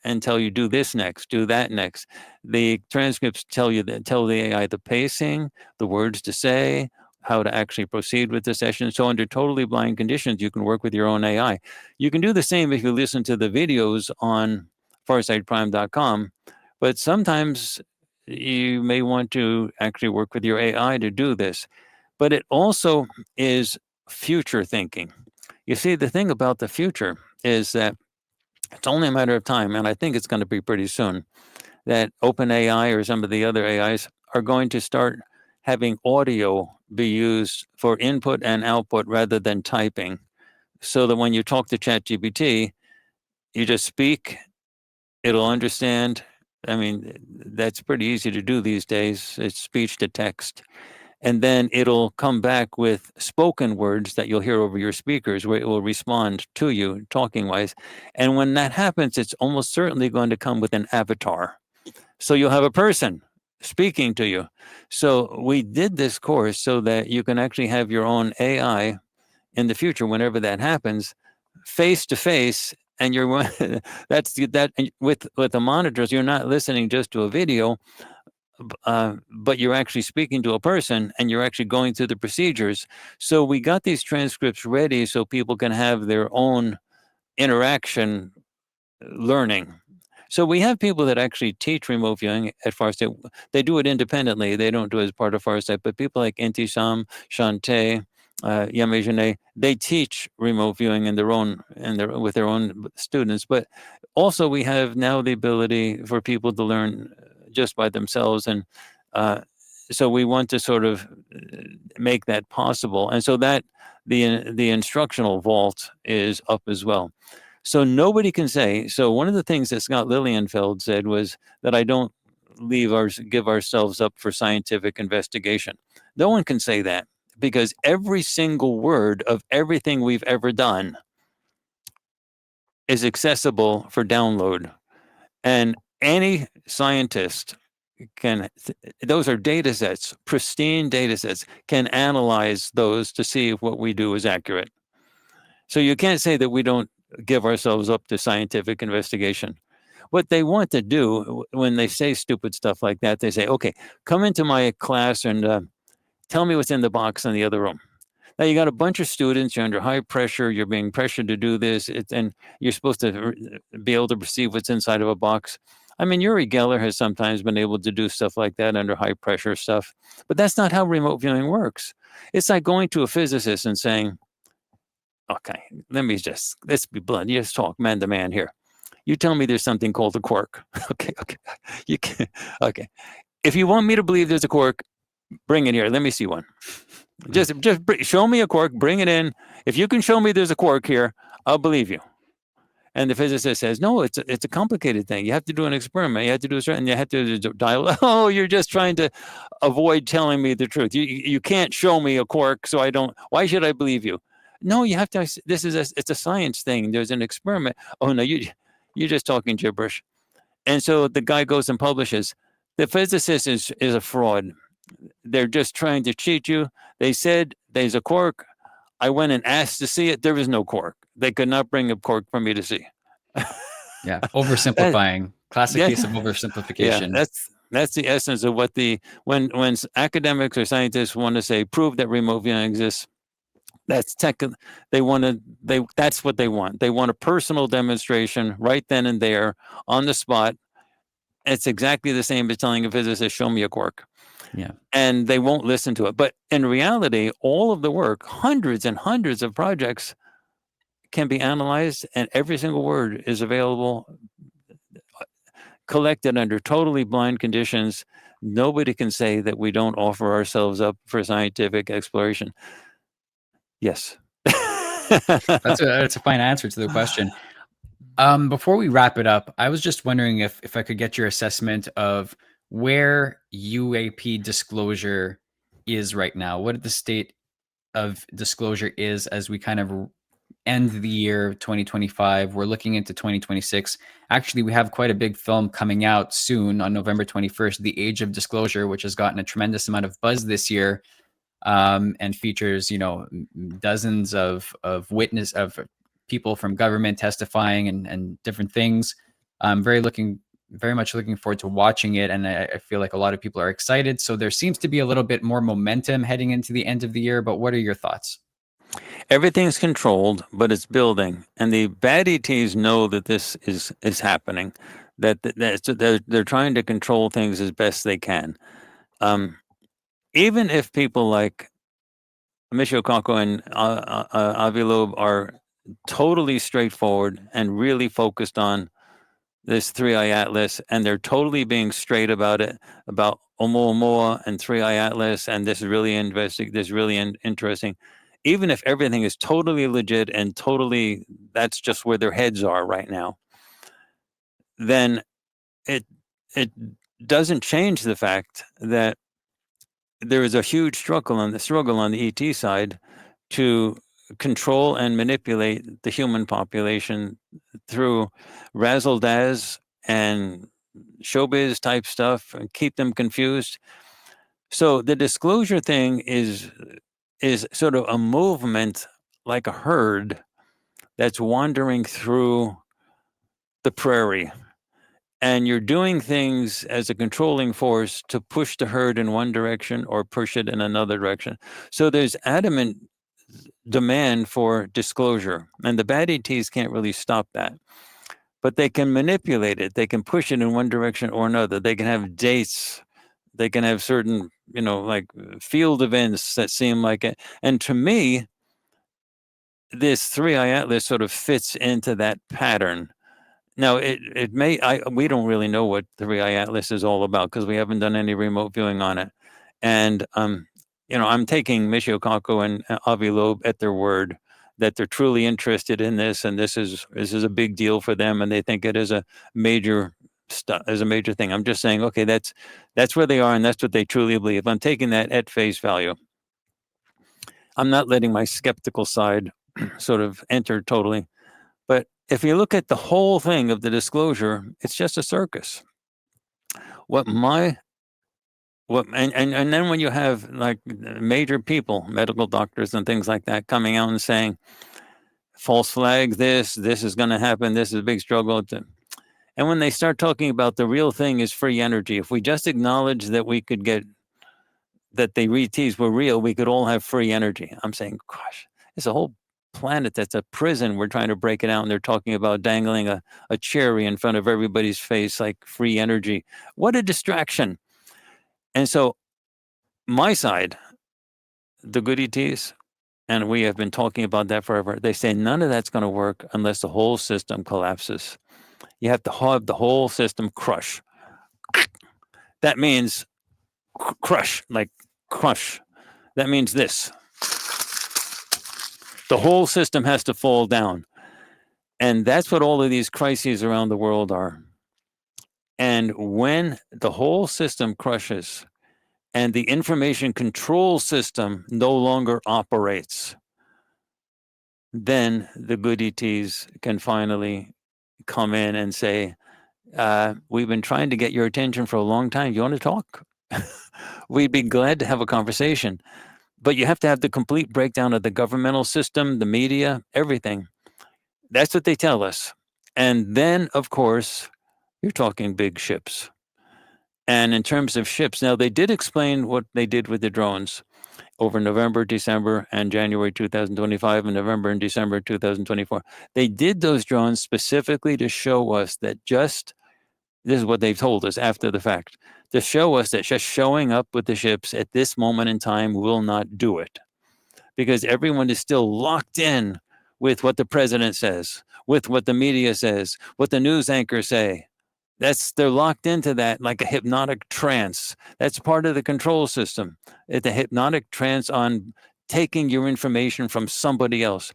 and tell you, do this next, do that next. The transcripts tell the AI the pacing, the words to say, how to actually proceed with the session. So under totally blind conditions, you can work with your own AI. You can do the same if you listen to the videos on farsightprime.com, but sometimes you may want to actually work with your AI to do this. But it also is future thinking. You see, the thing about the future is that it's only a matter of time, and I think it's going to be pretty soon, that OpenAI or some of the other AIs are going to start having audio be used for input and output rather than typing. So that when you talk to ChatGPT, you just speak, it'll understand. I mean, that's pretty easy to do these days. It's speech to text. And then it'll come back with spoken words that you'll hear over your speakers where it will respond to you talking wise. And when that happens, it's almost certainly going to come with an avatar. So you'll have a person speaking to you. So we did this course so that you can actually have your own AI in the future, whenever that happens, face to face. And you're that's that with the monitors, you're not listening just to a video, but you're actually speaking to a person and you're actually going through the procedures. So we got these transcripts ready so people can have their own interaction learning. So we have people that actually teach remote viewing at Farsight. They do it independently. They don't do it as part of Farsight, but people like Intisam, Shantae, Yamejane, they teach remote viewing with their own students. But also we have now the ability for people to learn just by themselves. And so we want to sort of make that possible. And so that the instructional vault is up as well. So nobody can say. So one of the things that Scott Lilienfeld said was that I don't give ourselves up for scientific investigation. No one can say that because every single word of everything we've ever done is accessible for download. And any scientist those are data sets, pristine data sets, can analyze those to see if what we do is accurate. So you can't say that we don't give ourselves up to scientific investigation. What they want to do when they say stupid stuff like that, they say, okay, come into my class and tell me what's in the box in the other room. Now you got a bunch of students, you're under high pressure, you're being pressured to do this, and you're supposed to be able to perceive what's inside of a box. I mean, Uri Geller has sometimes been able to do stuff like that under high pressure stuff, but that's not how remote viewing works. It's like going to a physicist and saying, okay, let's be blunt. You just talk man to man here. You tell me there's something called a quark. Okay. You can, okay. If you want me to believe there's a quark, bring it here. Let me see one. Just show me a quark, bring it in. If you can show me there's a quark here, I'll believe you. And the physicist says, no, it's a complicated thing. You have to do an experiment. You have to do a certain, you have to dial. Oh, you're just trying to avoid telling me the truth. You can't show me a quark, so I don't. Why should I believe you? No, you have to. It's a science thing. There's an experiment. Oh no, you're just talking gibberish. And so the guy goes and publishes. The physicist is a fraud. They're just trying to cheat you. They said there's a quark. I went and asked to see it. There was no quark. They could not bring a quark for me to see.
Yeah, oversimplifying. Classic
Yeah,
case of
yeah,
oversimplification.
that's the essence of what when academics or scientists want to say prove that remote viewing exists. That's that's what they want. They want a personal demonstration right then and there on the spot. It's exactly the same as telling a physicist, show me a quark.
Yeah.
And they won't listen to it. But in reality, all of the work, hundreds and hundreds of projects can be analyzed, and every single word is available, collected under totally blind conditions. Nobody can say that we don't offer ourselves up for scientific exploration. Yes.
That's a fine answer to the question. Before we wrap it up, I was just wondering if I could get your assessment of where UAP disclosure is right now. What the state of disclosure is as we kind of end the year 2025. We're looking into 2026. Actually, we have quite a big film coming out soon on November 21st, The Age of Disclosure, which has gotten a tremendous amount of buzz this year, and features, dozens of witness of people from government testifying and different things. I'm very much looking forward to watching it, and I feel like a lot of people are excited. So there seems to be a little bit more momentum heading into the end of the year. But what are your thoughts?
Everything's controlled, but it's building, and the bad ETs know that this is happening. That they're trying to control things as best they can. Even if people like Michio and Avilob are totally straightforward and really focused on this Three Eye Atlas, and they're totally being straight about it, about Oumuamua and Three Eye Atlas, and this is really interesting. Even if everything is totally legit and totally, that's just where their heads are right now, then it doesn't change the fact that there is a huge struggle on the ET side to control and manipulate the human population through razzle dazz and showbiz type stuff and keep them confused. So the disclosure thing is sort of a movement, like a herd that's wandering through the prairie. And you're doing things as a controlling force to push the herd in one direction or push it in another direction. So there's adamant demand for disclosure, and the bad ETs can't really stop that. But they can manipulate it. They can push it in one direction or another. They can have dates. They can have certain, like field events that seem like it. And to me, this Three Eye Atlas sort of fits into that pattern. Now, we don't really know what the Three Eye Atlas is all about because we haven't done any remote viewing on it. And, I'm taking Michio and Avi Loeb at their word that they're truly interested in this, and this is a big deal for them, and they think it is a major thing. I'm just saying, okay, that's where they are, and that's what they truly believe. I'm taking that at face value. I'm not letting my skeptical side sort of enter totally. But if you look at the whole thing of the disclosure, it's just a circus. And then when you have like major people, medical doctors and things like that, coming out and saying, false flag, this is going to happen, this is a big struggle. And when they start talking about the real thing is free energy, if we just acknowledge that we could get, that the ETs were real, we could all have free energy. I'm saying, gosh, it's a whole planet that's a prison. We're trying to break it out, and they're talking about dangling a cherry in front of everybody's face like free energy. What a distraction. And so my side, the good ETs, and we have been talking about that forever, they say none of that's going to work unless the whole system collapses. You have to have the whole system crush. That means crush, like crush. That means this. The whole system has to fall down. And that's what all of these crises around the world are. And when the whole system crushes and the information control system no longer operates, then the good ETs can finally come in and say, we've been trying to get your attention for a long time. You want to talk? We'd be glad to have a conversation. But you have to have the complete breakdown of the governmental system, the media, everything. That's what they tell us. And then, of course, you're talking big ships. And in terms of ships, now they did explain what they did with the drones over November, December, and January 2025, and November and December 2024. They did those drones specifically to show us that this is what they've told us after the fact, to show us that just showing up with the ships at this moment in time will not do it. Because everyone is still locked in with what the president says, with what the media says, what the news anchors say. They're locked into that like a hypnotic trance. That's part of the control system. It's a hypnotic trance on taking your information from somebody else.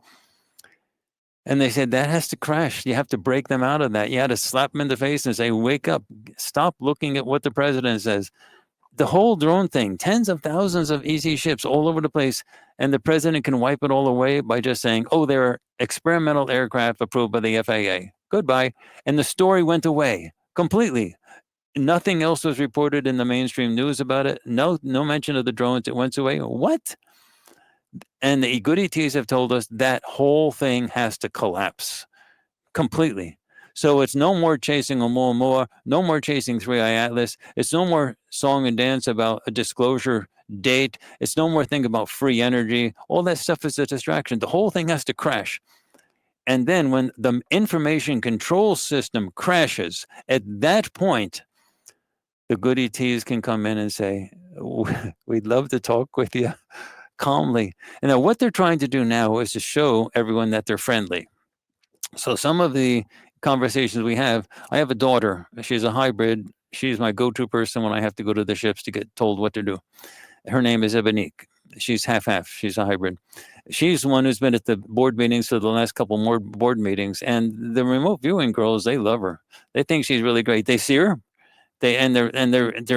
And they said that has to crash. You have to break them out of that. You had to slap them in the face and say, wake up, stop looking at what the president says. The whole drone thing, tens of thousands of ET ships all over the place, and the president can wipe it all away by just saying, oh, they're experimental aircraft approved by the FAA. Goodbye. And the story went away completely. Nothing else was reported in the mainstream news about it. No mention of the drones. It went away. What? And the good ETs have told us that whole thing has to collapse completely. So it's no more chasing Oumuamua, no more chasing Three Eye Atlas. It's no more song and dance about a disclosure date. It's no more thing about free energy. All that stuff is a distraction. The whole thing has to crash. And then when the information control system crashes, at that point, the good ETs can come in and say, we'd love to talk with you calmly. And now what they're trying to do now is to show everyone that they're friendly. So some of the conversations we have, I have a daughter. She's a hybrid. She's my go-to person when I have to go to the ships to get told what to do. Her name is Ebonique. She's half-half. She's a hybrid. She's the one who's been at the board meetings for the last couple more board meetings. And the remote viewing girls, they love her. They think she's really great. They see her.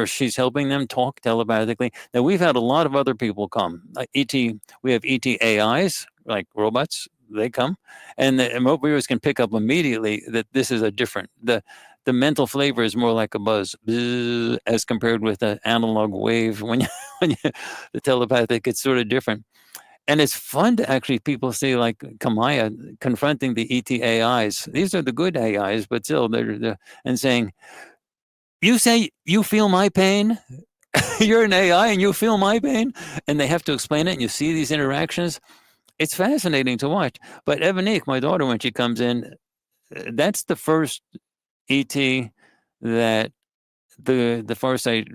She's helping them talk telepathically. Now we've had a lot of other people come. We have ET AIs, like robots. They come, and the remote viewers can pick up immediately that this is a different. The mental flavor is more like a buzz, as compared with an analog wave. When the telepathic, it's sort of different. And it's fun to actually people see like Kamaya confronting the ET AIs. These are the good AIs, but still they're and saying, you say you feel my pain? You're an AI and you feel my pain? And they have to explain it, and you see these interactions. It's fascinating to watch. But Ebonique, my daughter, when she comes in, that's the first ET that the Farsight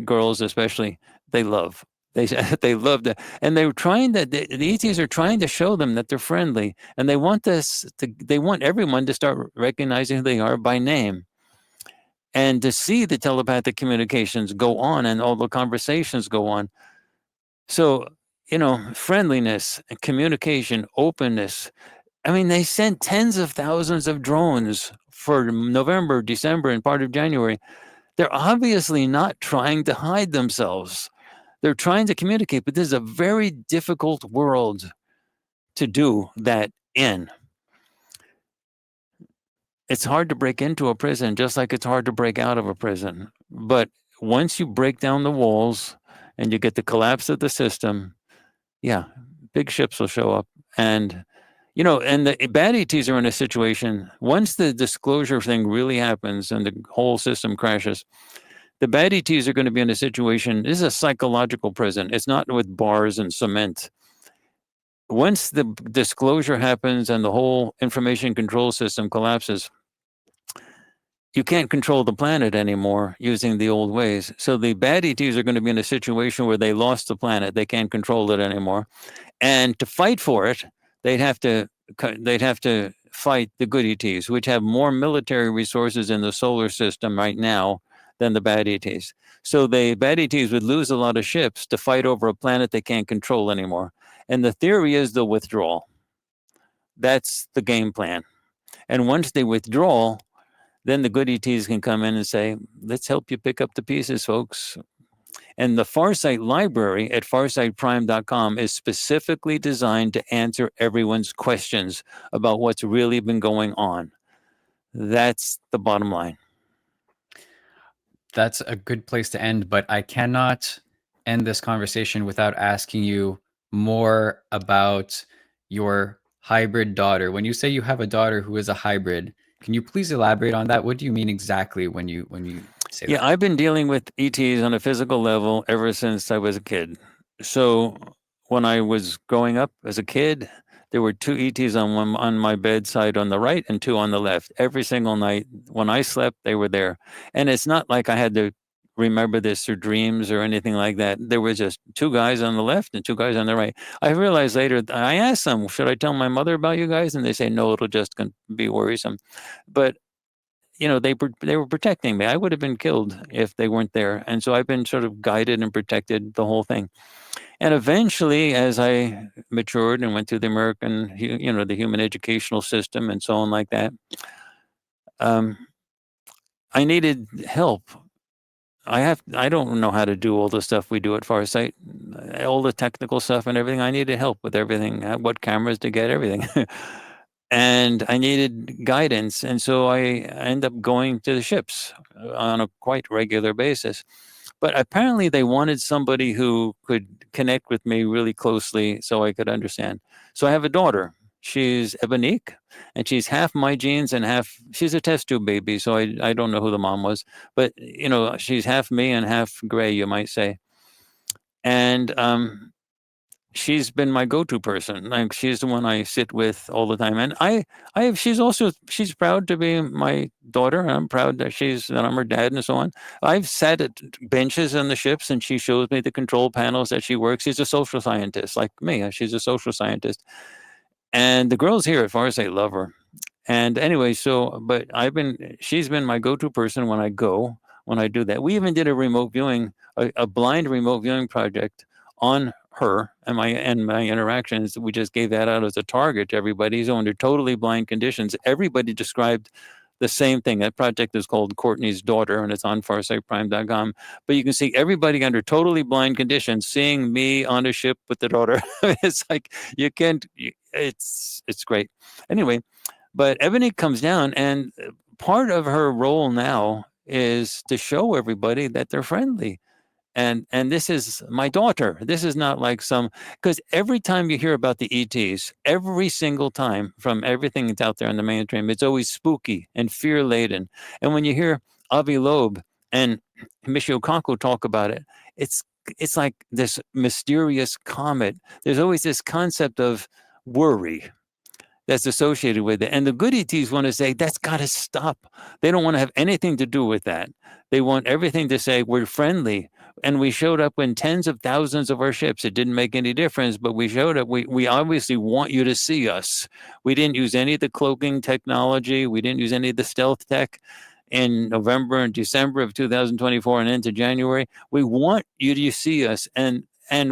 girls especially, they love. They love that. And they're trying to, the ETs are trying to show them that they're friendly. And they want they want everyone to start recognizing who they are by name. And to see the telepathic communications go on and all the conversations go on. So, friendliness, communication, openness. I mean, they sent tens of thousands of drones for November, December, and part of January. They're obviously not trying to hide themselves. They're trying to communicate, but this is a very difficult world to do that in. It's hard to break into a prison, just like it's hard to break out of a prison. But once you break down the walls and you get the collapse of the system, yeah, big ships will show up. And, and the bad ETs are in a situation, once the disclosure thing really happens and the whole system crashes, the bad ETs are going to be in a situation, this is a psychological prison. It's not with bars and cement. Once the disclosure happens and the whole information control system collapses, you can't control the planet anymore using the old ways. So the bad ETs are going to be in a situation where they lost the planet. They can't control it anymore. And to fight for it, they'd have to fight the good ETs, which have more military resources in the solar system right now than the bad ETs. So the bad ETs would lose a lot of ships to fight over a planet they can't control anymore. And the theory is they'll withdraw. That's the game plan. And once they withdraw, then the good ETs can come in and say, let's help you pick up the pieces, folks. And the Farsight library at farsightprime.com is specifically designed to answer everyone's questions about what's really been going on. That's the bottom line.
That's a good place to end, but I cannot end this conversation without asking you more about your hybrid daughter. When you say you have a daughter who is a hybrid, can you please elaborate on that? What do you mean exactly when you say that?
Yeah, I've been dealing with ETs on a physical level ever since I was a kid. So when I was growing up as a kid, there were 2 ETs on my bedside on the right and 2 on the left. Every single night when I slept, they were there. And it's not like I had to remember this through dreams or anything like that. There was just two guys on the left and two guys on the right. I realized later, I asked them, should I tell my mother about you guys? And they say, no, it'll just be worrisome. But they were protecting me. I would have been killed if they weren't there. And so I've been sort of guided and protected the whole thing. And eventually, as I matured and went through the American, the human educational system and so on like that, I needed help. I don't know how to do all the stuff we do at Farsight, all the technical stuff and everything. I needed help with everything, what cameras to get, everything. And I needed guidance. And so I end up going to the ships on a quite regular basis. But apparently they wanted somebody who could connect with me really closely so I could understand. So I have a daughter. She's Ebonique, and she's half my genes and she's a test tube baby. So I don't know who the mom was, but she's half me and half gray, you might say. And she's been my go-to person. Like, she's the one I sit with all the time. And she's proud to be my daughter. And I'm proud that I'm her dad and so on. I've sat at benches on the ships and she shows me the control panels that she works. She's a social scientist like me. She's a social scientist. And the girls here at Farsight love her. And anyway, but she's been my go-to person when I do that. We even did a remote viewing, a blind remote viewing project on her and my interactions. We just gave that out as a target to everybody. So under totally blind conditions, everybody described the same thing. That project is called Courtney's Daughter, and it's on farsightprime.com. But you can see everybody under totally blind conditions seeing me on a ship with the daughter. It's like it's great. Anyway, but Ebony comes down, and part of her role now is to show everybody that they're friendly. And this is my daughter. This is not like because every time you hear about the ETs, every single time from everything that's out there in the mainstream, it's always spooky and fear laden. And when you hear Avi Loeb and Michio Kaku talk about it, it's like this mysterious comet. There's always this concept of worry that's associated with it. And the good ETs want to say, that's got to stop. They don't want to have anything to do with that. They want everything to say, we're friendly. And we showed up in tens of thousands of our ships. It didn't make any difference, but we showed up. We obviously want you to see us. We didn't use any of the cloaking technology. We didn't use any of the stealth tech in November and December of 2024 and into January. We want you to see us. And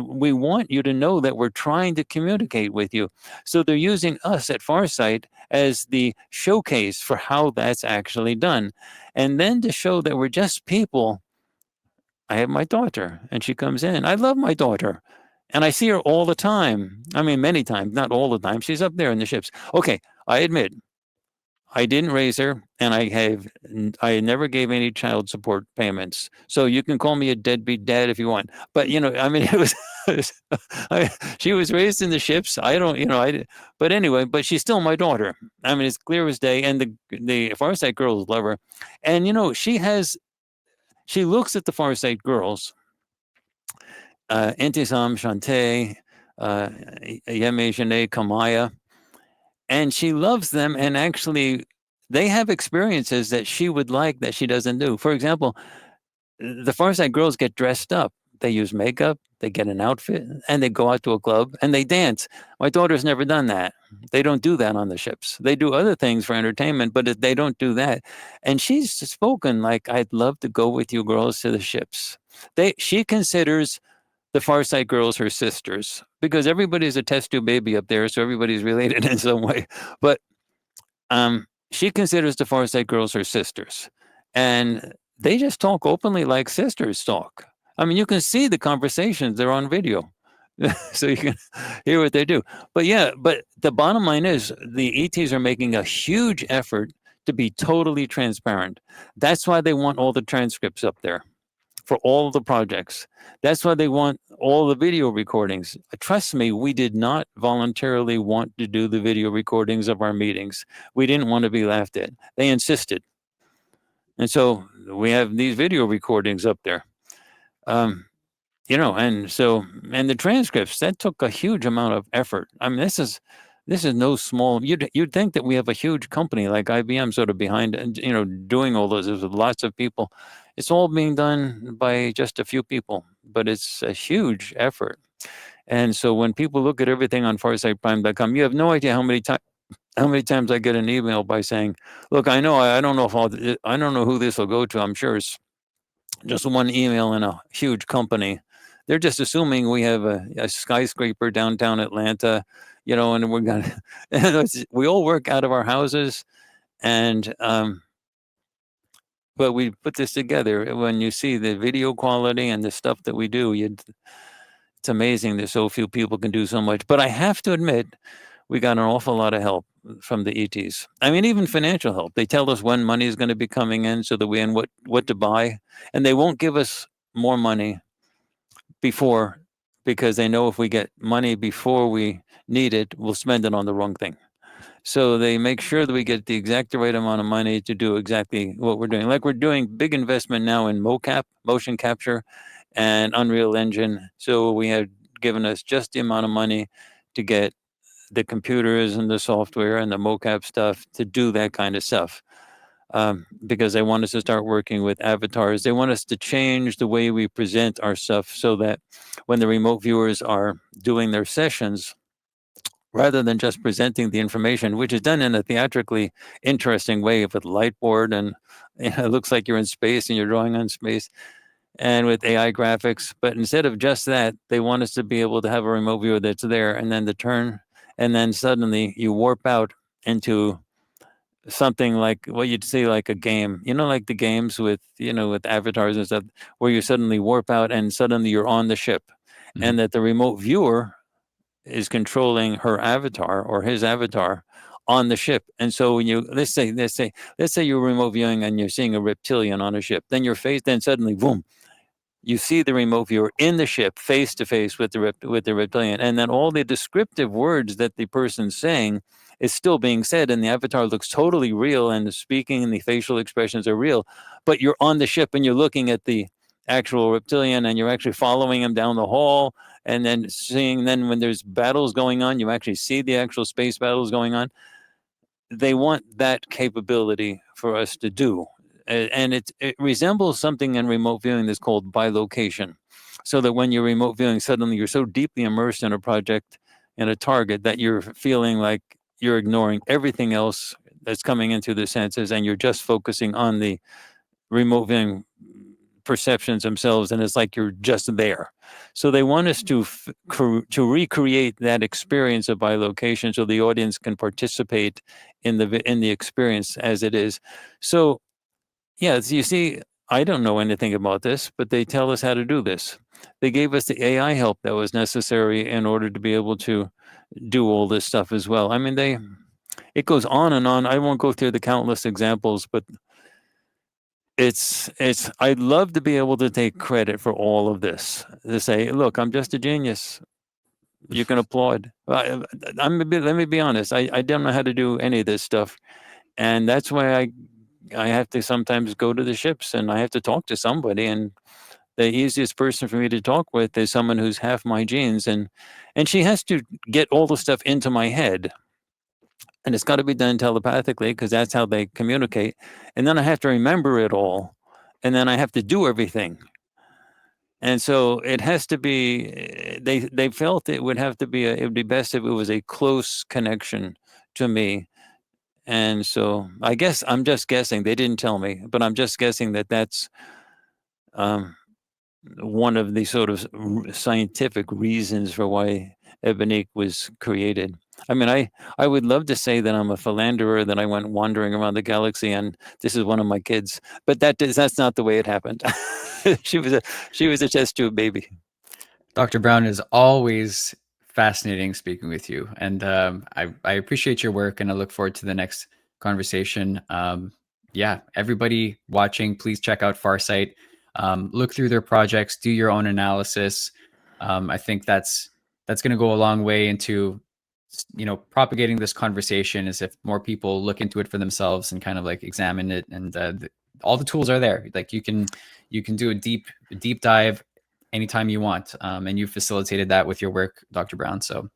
we want you to know that we're trying to communicate with you. So they're using us at Farsight as the showcase for how that's actually done. And then to show that we're just people, I have my daughter, and she comes in. I love my daughter, and I see her all the time. I mean, many times, not all the time. She's up there in the ships. Okay, I admit, I didn't raise her, and I never gave any child support payments. So you can call me a deadbeat dad if you want. But I mean, it was she was raised in the ships. I don't, but anyway, but she's still my daughter. I mean, it's clear as day. And the Farsight girls love her, and she looks at the Farsight girls, Intisam, Shantae, Yeme, Janae, Kamaya, and she loves them. And actually, they have experiences that she would like that she doesn't do. For example, the Farsight girls get dressed up. They use makeup, they get an outfit, and they go out to a club and they dance. My daughter's never done that. They don't do that on the ships. They do other things for entertainment, but they don't do that. And she's spoken like, I'd love to go with you girls to the ships. She considers the Farsight girls her sisters, because everybody's a test tube baby up there, so everybody's related in some way. But she considers the Farsight girls her sisters. And they just talk openly like sisters talk. I mean, you can see the conversations. They're on video. So you can hear what they do. But the bottom line is the ETs are making a huge effort to be totally transparent. That's why they want all the transcripts up there for all the projects. That's why they want all the video recordings. Trust me, we did not voluntarily want to do the video recordings of our meetings. We didn't want to be laughed at. They insisted. And so we have these video recordings up there. And the transcripts, that took a huge amount of effort. I mean, this is no small, you'd think that we have a huge company like IBM sort of behind, doing all those. There's lots of people. It's all being done by just a few people, but it's a huge effort. And so when people look at everything on farsightprime.com, you have no idea how many times I get an email by saying, "Look, I don't know if I don't know who this will go to. I'm sure it's just one email in a huge company. They're just assuming we have a skyscraper downtown Atlanta, and we're gonna. We all work out of our houses, and but we put this together. When you see the video quality and the stuff that we do, it's amazing that so few people can do so much. But I have to admit, we got an awful lot of help from the ETs. I mean, even financial help. They tell us when money is going to be coming in so that we know what to buy, and they won't give us more money before, because they know if we get money before we need it, we'll spend it on the wrong thing. So they make sure that we get the exact right amount of money to do exactly what we're doing. Like we're doing big investment now in mocap, motion capture, and Unreal Engine. So we had given us just the amount of money to get the computers and the software and the mocap stuff to do that kind of stuff. Because they want us to start working with avatars. They want us to change the way we present our stuff so that when the remote viewers are doing their sessions, rather than just presenting the information, which is done in a theatrically interesting way with light board and it looks like you're in space and you're drawing on space and with AI graphics. But instead of just that, they want us to be able to have a remote viewer that's there and then the turn, and then suddenly you warp out into something like what you'd see like a game, like the games with, with avatars and stuff, where you suddenly warp out and suddenly you're on the ship,
Mhm.
and that the remote viewer is controlling her avatar or his avatar on the ship. And so when you let's say you're remote viewing and you're seeing a reptilian on a ship, then your face, then suddenly boom, you see the remote viewer in the ship face to face with the reptilian, and then all the descriptive words that the person's saying is still being said, and the avatar looks totally real, and the speaking and the facial expressions are real, but you're on the ship and you're looking at the actual reptilian and you're actually following him down the hall, and then when there's battles going on, you actually see the actual space battles going on. They want that capability for us to do. And it resembles something in remote viewing that's called bilocation. So that when you're remote viewing, suddenly you're so deeply immersed in a project and a target that you're feeling like you're ignoring everything else that's coming into the senses and you're just focusing on the remote viewing perceptions themselves, and it's like you're just there. So they want us to recreate that experience of bilocation so the audience can participate in the experience as it is. So yeah, you see, I don't know anything about this, but they tell us how to do this. They gave us the AI help that was necessary in order to be able to do all this stuff as well. I mean, it goes on and on. I won't go through the countless examples, but it's I'd love to be able to take credit for all of this. To say, look, I'm just a genius. You can applaud. Let me be honest. I don't know how to do any of this stuff, and that's why I have to sometimes go to the ships and I have to talk to somebody. And the easiest person for me to talk with is someone who's half my genes, and she has to get all the stuff into my head, and it's got to be done telepathically because that's how they communicate. And then I have to remember it all, and then I have to do everything. And so it has to be. They felt it would have to be. It would be best if it was a close connection to me. And so I guess I'm just guessing. They didn't tell me, but I'm just guessing that that's um, one of the sort of scientific reasons for why Ebonique was created. I mean, I would love to say that I'm a philanderer, that I went wandering around the galaxy and this is one of my kids, but that's not the way it happened. she was a she was a test tube baby.
Dr. Brown, is always fascinating speaking with you. And I appreciate your work and I look forward to the next conversation. Yeah, everybody watching, please check out Farsight. Look through their projects, do your own analysis. I think that's going to go a long way into propagating this conversation, as if more people look into it for themselves and kind of like examine it. And all the tools are there. Like you can do a deep dive anytime you want. And you facilitated that with your work, Dr. Brown. So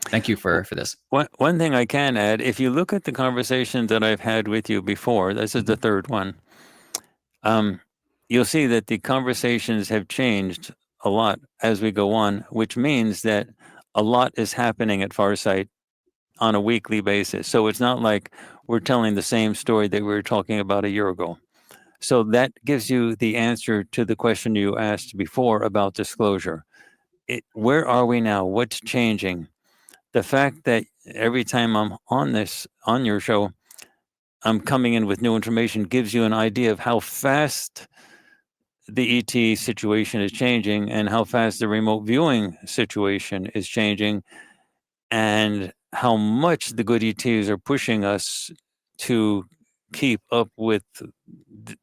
thank you for this.
One thing I can add, if you look at the conversations that I've had with you before, this is the third one. Um, you'll see that the conversations have changed a lot as we go on, which means that a lot is happening at Farsight on a weekly basis. So it's not like we're telling the same story that we were talking about a year ago. So that gives you the answer to the question you asked before about disclosure. Where are we now? What's changing? The fact that every time I'm on your show, I'm coming in with new information gives you an idea of how fast the ET situation is changing and how fast the remote viewing situation is changing, and how much the good ETs are pushing us to keep up with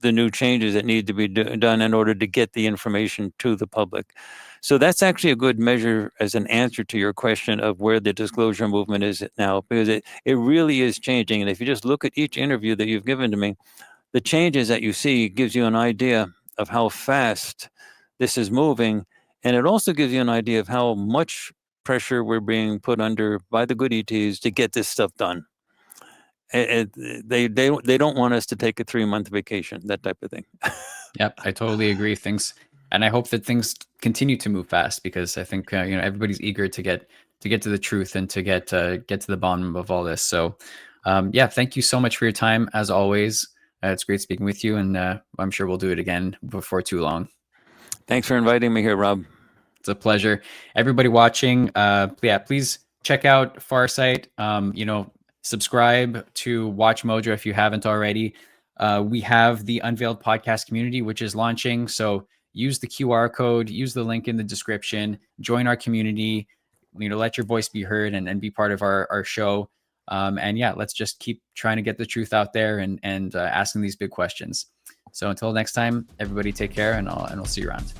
the new changes that need to be done in order to get the information to the public. So that's actually a good measure as an answer to your question of where the disclosure movement is now, because it really is changing. And if you just look at each interview that you've given to me, the changes that you see gives you an idea of how fast this is moving. And it also gives you an idea of how much pressure we're being put under by the good ETs to get this stuff done. They don't want us to take a 3-month vacation, that type of thing.
Yep, I totally agree. And I hope that things continue to move fast, because I think everybody's eager to get to the truth and to get to the bottom of all this. So, yeah, thank you so much for your time as always. It's great speaking with you, and I'm sure we'll do it again before too long.
Thanks for inviting me here, Rob.
It's a pleasure. Everybody watching, yeah, please check out Farsight. Subscribe to Watch Mojo if you haven't already. We have the Unveiled podcast community, which is launching. So use the QR code, use the link in the description, join our community, let your voice be heard and be part of our show. And yeah, let's just keep trying to get the truth out there and asking these big questions. So until next time, everybody take care, and I'll see you around.